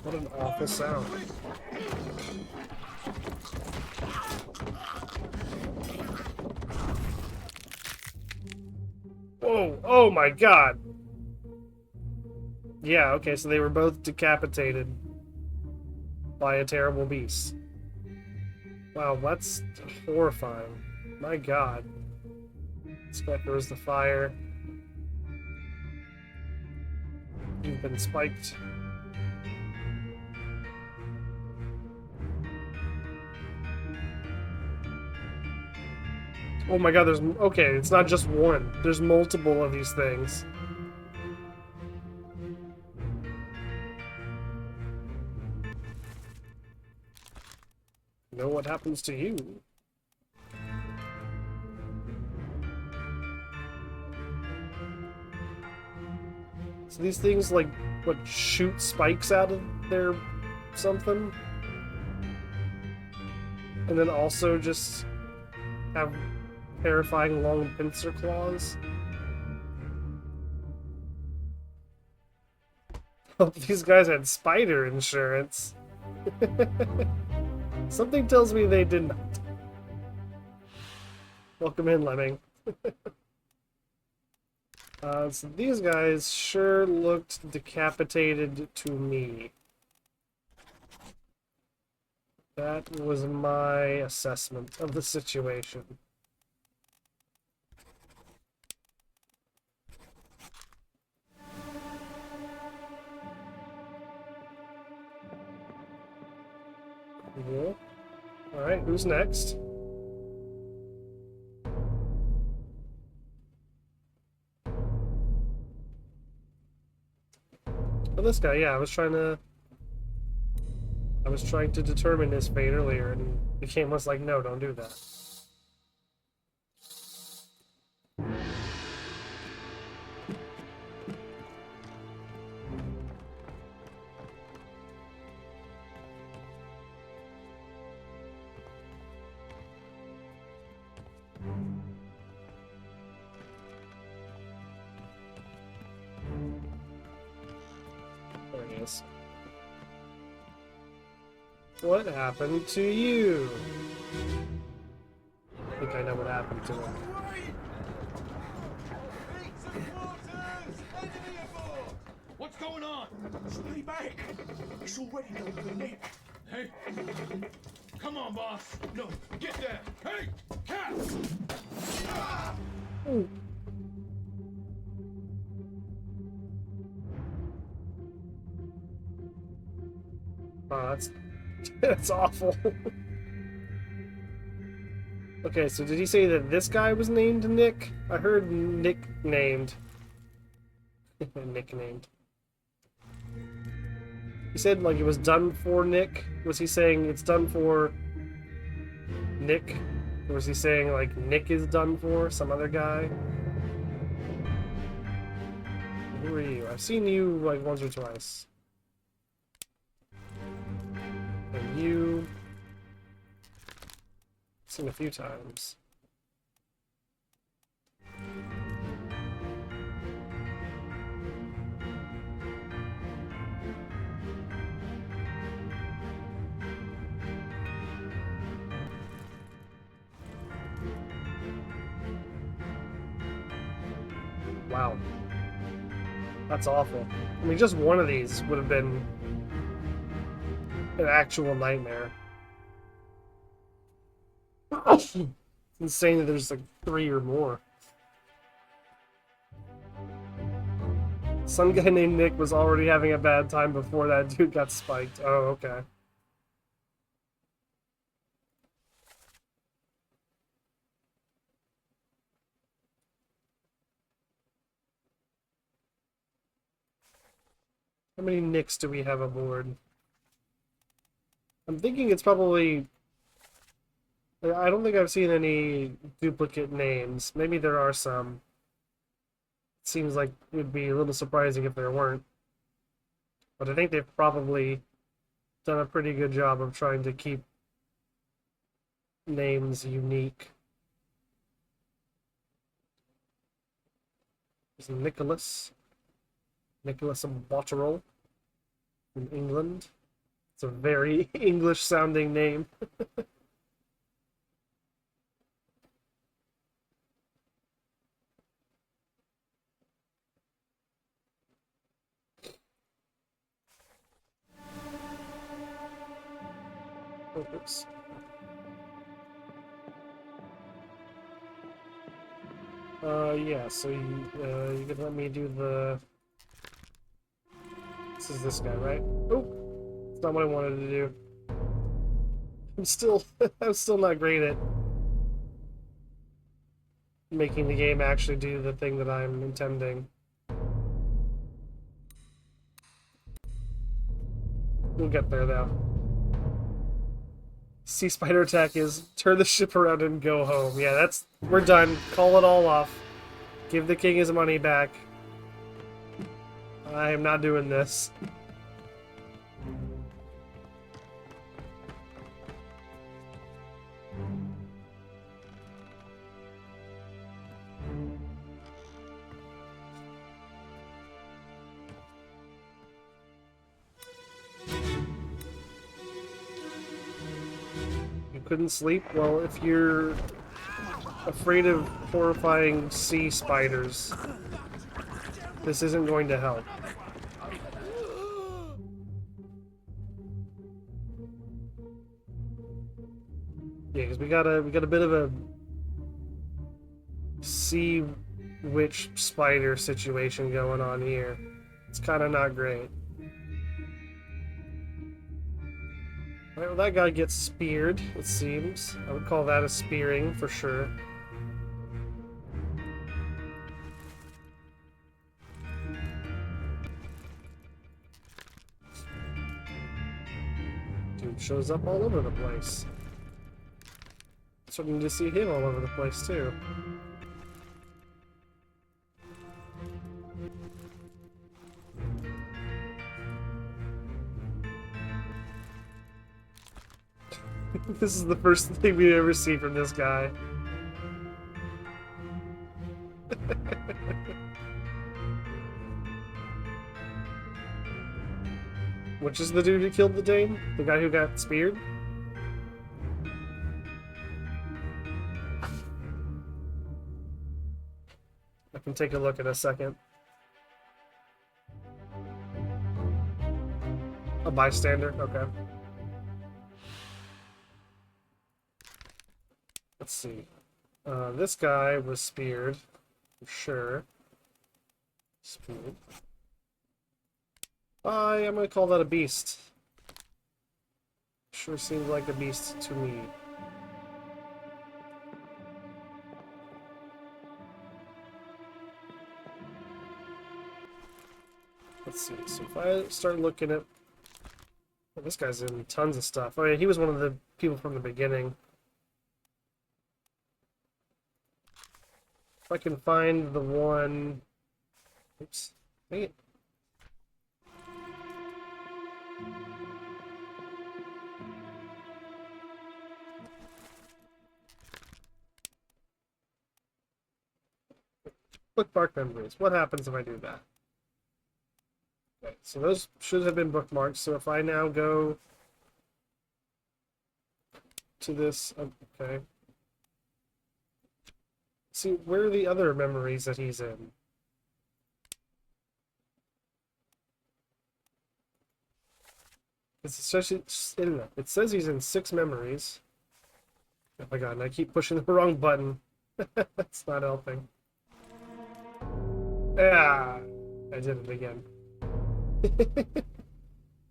What an awful sound. Whoa, oh my god! Yeah, okay, so they were both decapitated by a terrible beast. Wow, that's horrifying. My god. Spectre is the fire. You've been spiked. Oh my god, there's... Okay, it's not just one. There's multiple of these things. Know what happens to you? So these things, like, what, shoot spikes out of their something? And then also just have terrifying long pincer claws? Hope these guys had spider insurance. Something tells me they did not. Welcome in, Lemming. So these guys sure looked decapitated to me. That was my assessment of the situation. Cool. Alright, who's next? Oh, this guy, yeah, I was trying to determine his fate earlier, and the game was like, no, don't do that. There he is. What happened to you? I think I know what happened to him. What's going on? Stay back! It's already done for Nick. Hey, come on, boss. No, get there. Hey, cat! Oh, that's awful. Okay, so did he say that this guy was named Nick? I heard Nick named. Nicknamed. He said like it was done for Nick. Was he saying it's done for Nick? Or was he saying like Nick is done for some other guy? Who are you? I've seen you like once or twice. And you... seen a few times. Wow. That's awful. I mean, just one of these would have been an actual nightmare. It's insane that there's like 3 or more. Some guy named Nick was already having a bad time before that dude got spiked. Oh, okay. How many Nicks do we have aboard? I'm thinking it's probably... I don't think I've seen any duplicate names. Maybe there are some. It seems like it would be a little surprising if there weren't. But I think they've probably done a pretty good job of trying to keep names unique. There's Nicholas Botterill from England. It's a very English-sounding name. Oh, oops. Yeah, so you could let me do the... This is this guy, right? Oh! It's not what I wanted to do. I'm still not great at making the game actually do the thing that I'm intending. We'll get there, though. Sea Spider attack is turn the ship around and go home. Yeah, that's... We're done. Call it all off. Give the king his money back. I am not doing this. You couldn't sleep? Well, if you're afraid of horrifying sea spiders, this isn't going to help. Yeah, because we got a bit of a sea witch spider situation going on here. It's kind of not great. Alright, well, that guy gets speared, it seems. I would call that a spearing for sure. Dude shows up all over the place. Starting to see him all over the place too. This is the first thing we ever see from this guy. Which is the dude who killed the Dane? The guy who got speared? I can take a look in a second. A bystander? Okay. Let's see. This guy was speared, for sure. Speared. I'm gonna call that a beast. Sure seems like a beast to me. Let's see. So if I start looking at... Oh, this guy's in tons of stuff. Oh yeah, he was one of the people from the beginning. If I can find the one... Oops. Dang it. Bookmark memories. What happens if I do that? Okay, so those should have been bookmarked. So if I now go to this... Okay. See, where are the other memories that he's in? It says he's in 6 memories. Oh my god, and I keep pushing the wrong button. That's not helping. Yeah. I did it again.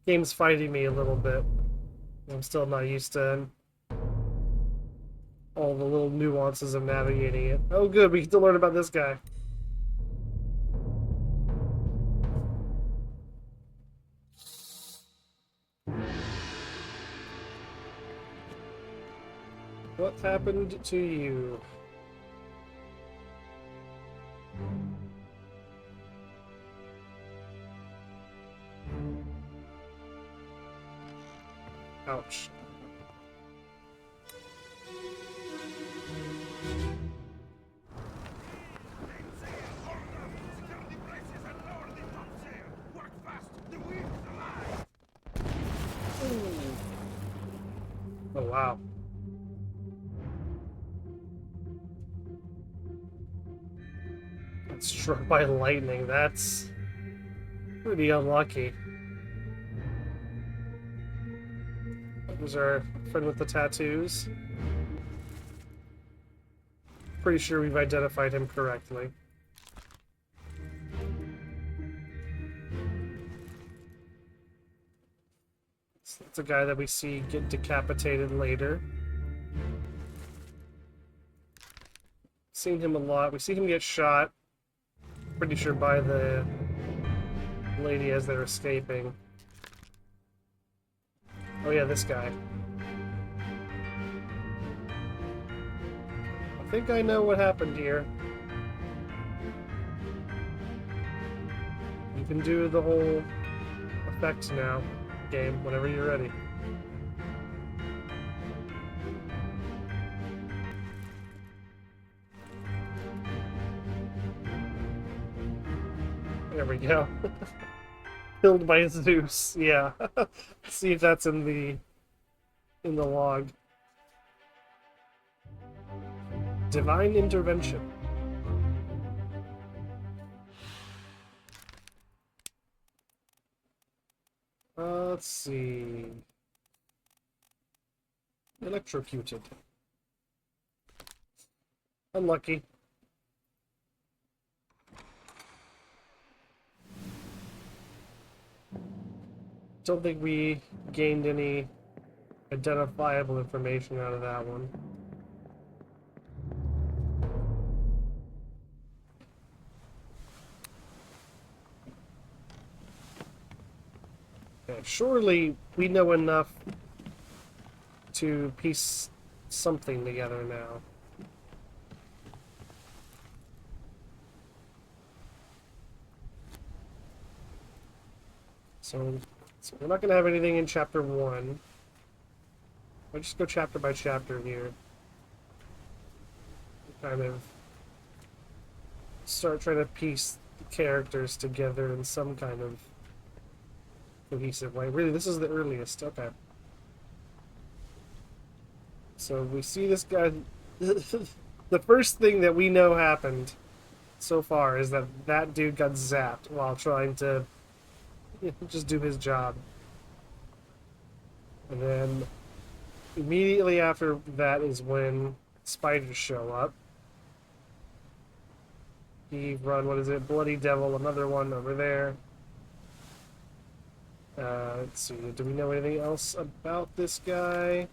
Game's fighting me a little bit. I'm still not used to all the little nuances of navigating it. Oh good, we get to learn about this guy. What happened to you? Ouch. Oh wow. Got struck by lightning. That's pretty unlucky. There's our friend with the tattoos. Pretty sure we've identified him correctly. So that's a guy that we see get decapitated later. Seen him a lot. We see him get shot. Pretty sure by the lady as they're escaping. Oh yeah, this guy. I think I know what happened here. You can do the whole effect now, game, whenever you're ready. There we go. Killed by Zeus. Yeah. See if that's in the log. Divine intervention. Let's see. Electrocuted. Unlucky. Don't think we gained any identifiable information out of that one. Okay, surely we know enough to piece something together now. So we're not going to have anything in chapter 1. I'll just go chapter by chapter here. Kind of start trying to piece the characters together in some kind of cohesive way. Really, this is the earliest. Okay. So we see this guy. The first thing that we know happened so far is that that dude got zapped while trying to just do his job. And then immediately after that is when spiders show up. Eve, run, what is it? Bloody Devil, another one over there. Let's see, do we know anything else about this guy?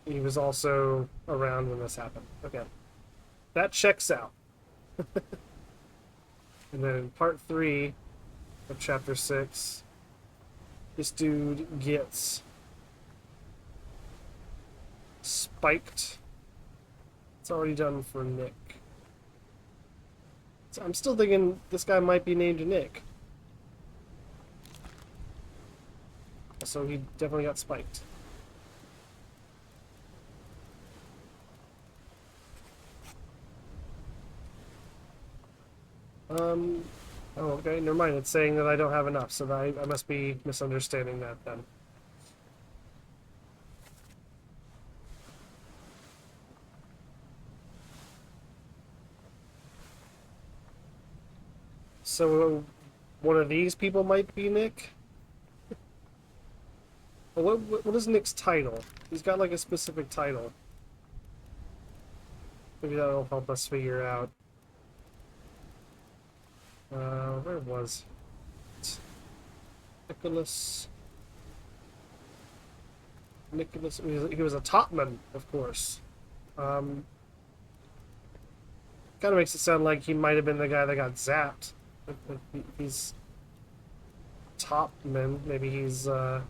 He was also around when this happened. Okay. That checks out. And then in part 3 of chapter 6, this dude gets spiked. It's already done for Nick. So I'm still thinking this guy might be named Nick. So he definitely got spiked. Oh, okay, never mind. It's saying that I don't have enough, so that I must be misunderstanding that then. So, one of these people might be Nick? Well, what is Nick's title? He's got like a specific title. Maybe that'll help us figure out. Where was it? Nicholas? Nicholas, he was a topman, of course. Kind of makes it sound like he might have been the guy that got zapped. If he's topman, maybe he's on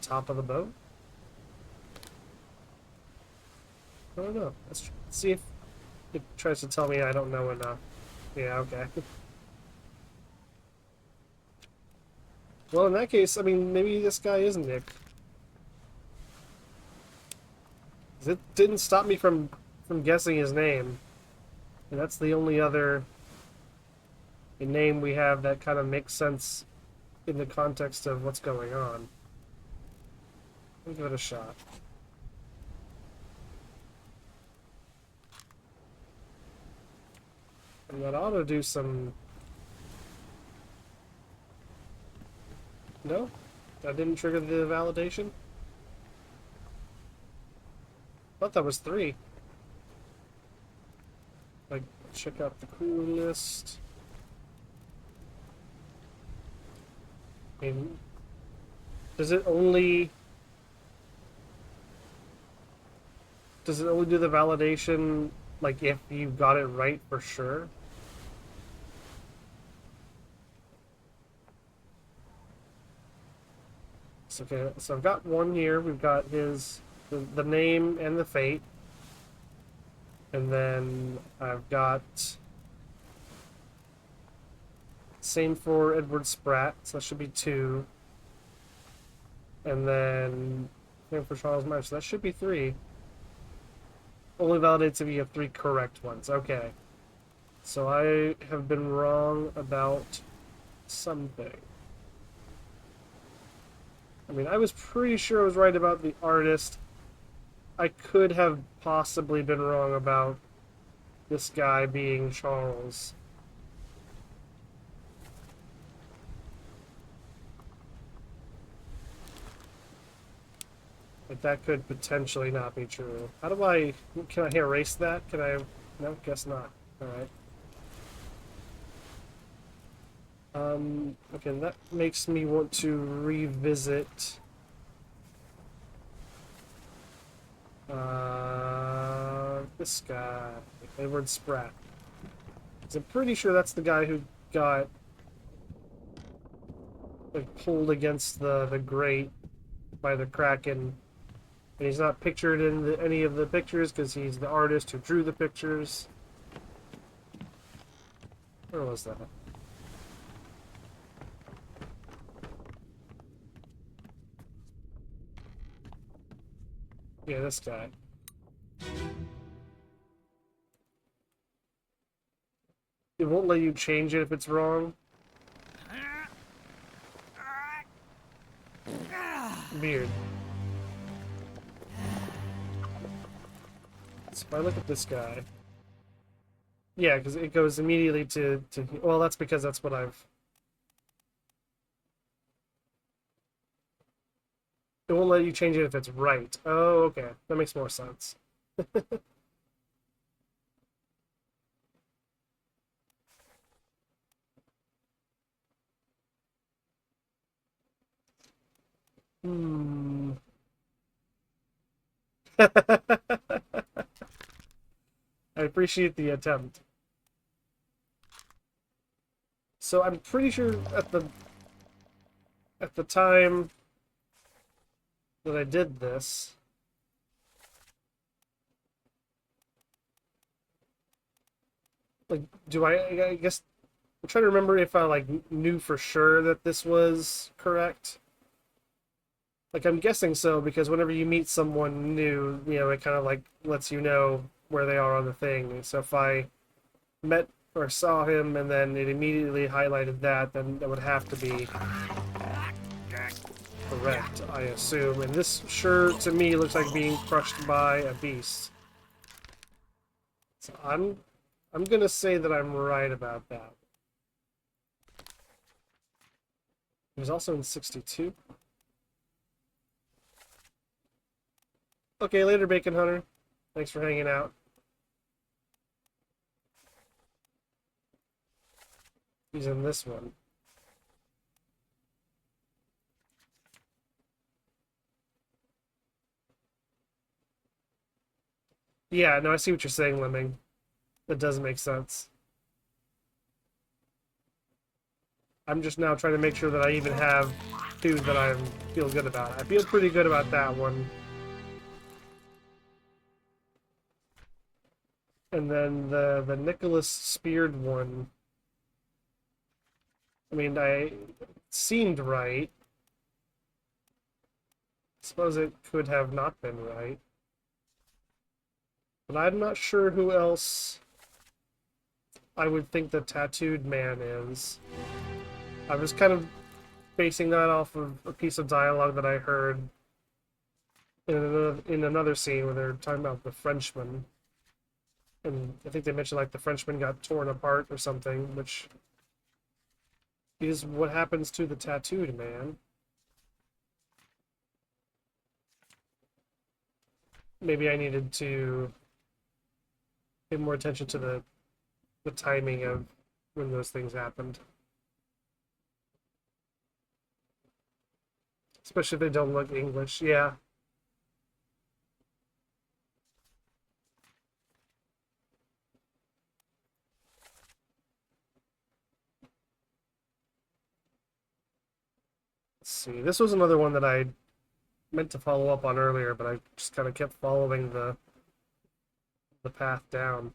top of the boat. I don't know. Let's see if it tries to tell me I don't know enough. Yeah, okay. Well, in that case, I mean, maybe this guy is Nick. 'Cause it didn't stop me from guessing his name. And that's the only other name we have that kind of makes sense in the context of what's going on. I'll give it a shot. And that ought to do some... No? That didn't trigger the validation? I thought that was 3. Like, check out the crew list. I mean, does it only do the validation, like, if you got it right for sure? So, okay, so I've got one here. We've got the name and the fate. And then I've got same for Edward Spratt, so that should be 2. And then same for Charles Myers, so that should be 3. Only validates if you have 3 correct ones. Okay. So I have been wrong about something. I mean, I was pretty sure I was right about the artist. I could have possibly been wrong about this guy being Charles. But that could potentially not be true. How do I... Can I erase that? Can I... No, guess not. Alright. Okay, that makes me want to revisit... this guy, Edward Spratt. I'm pretty sure that's the guy who got, like, pulled against the grate by the Kraken. And he's not pictured in any of the pictures because he's the artist who drew the pictures. Where was that? Yeah, this guy. It won't let you change it if it's wrong. Weird. So if I look at this guy... Yeah, because it goes immediately to... Well, that's because that's what I've... It won't let you change it if it's right. Oh, okay. That makes more sense. Hmm. I appreciate the attempt. So I'm pretty sure at the time that I did this, like, I guess I'm trying to remember if I, like, knew for sure that this was correct. Like, I'm guessing so, because whenever you meet someone new, you know, it kind of, like, lets you know where they are on the thing. So if I met or saw him and then it immediately highlighted that, then that would have to be correct, I assume. And this sure, to me, looks like being crushed by a beast. So I'm gonna say that I'm right about that. He was also in 62. Okay, later, Bacon Hunter. Thanks for hanging out. He's in this one. Yeah, no, I see what you're saying, Lemming. That does make sense. I'm just now trying to make sure that I even have food that I feel good about. I feel pretty good about that one. And then the Nicholas Speared one. I mean, I seemed right. Suppose it could have not been right. But I'm not sure who else I would think the tattooed man is. I was kind of basing that off of a piece of dialogue that I heard in another scene where they're talking about the Frenchman. And I think they mentioned like the Frenchman got torn apart or something, which is what happens to the tattooed man. Maybe I needed to pay more attention to the timing of when those things happened. Especially if they don't look English, yeah. Let's see, this was another one that I meant to follow up on earlier, but I just kind of kept following the path down.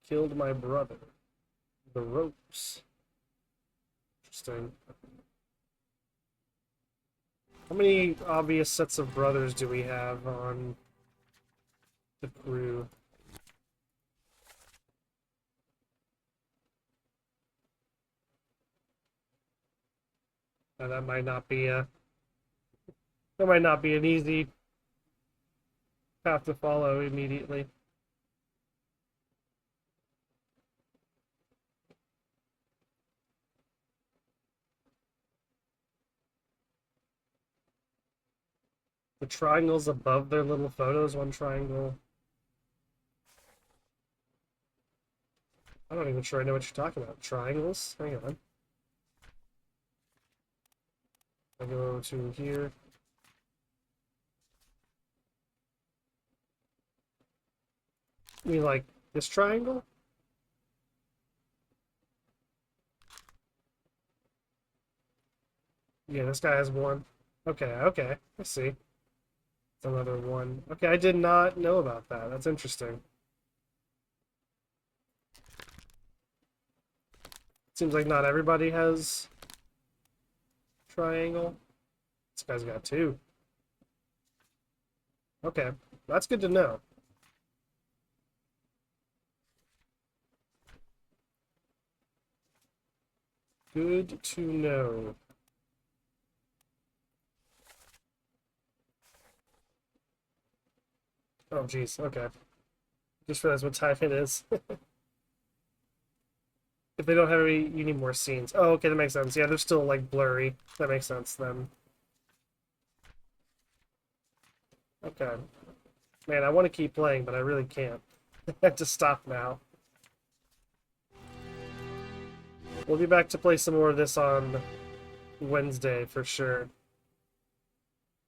Killed my brother. The ropes. Interesting. How many obvious sets of brothers do we have on the crew? Now, that might not be an easy path to follow immediately. The triangles above their little photos, one triangle. I'm not even sure I know what you're talking about. Triangles? Hang on. I go to here. You mean like this triangle? Yeah, this guy has one. Okay, I see. It's another one. Okay, I did not know about that. That's interesting. Seems like not everybody has triangle. This guy's got two. Okay, that's good to know. Good to know. Oh, geez. Okay. Just realized what time it is. If they don't have any, you need more scenes. Oh, okay, that makes sense. Yeah, they're still, like, blurry. That makes sense, then. Okay. Man, I want to keep playing, but I really can't. I have to stop now. We'll be back to play some more of this on Wednesday, for sure.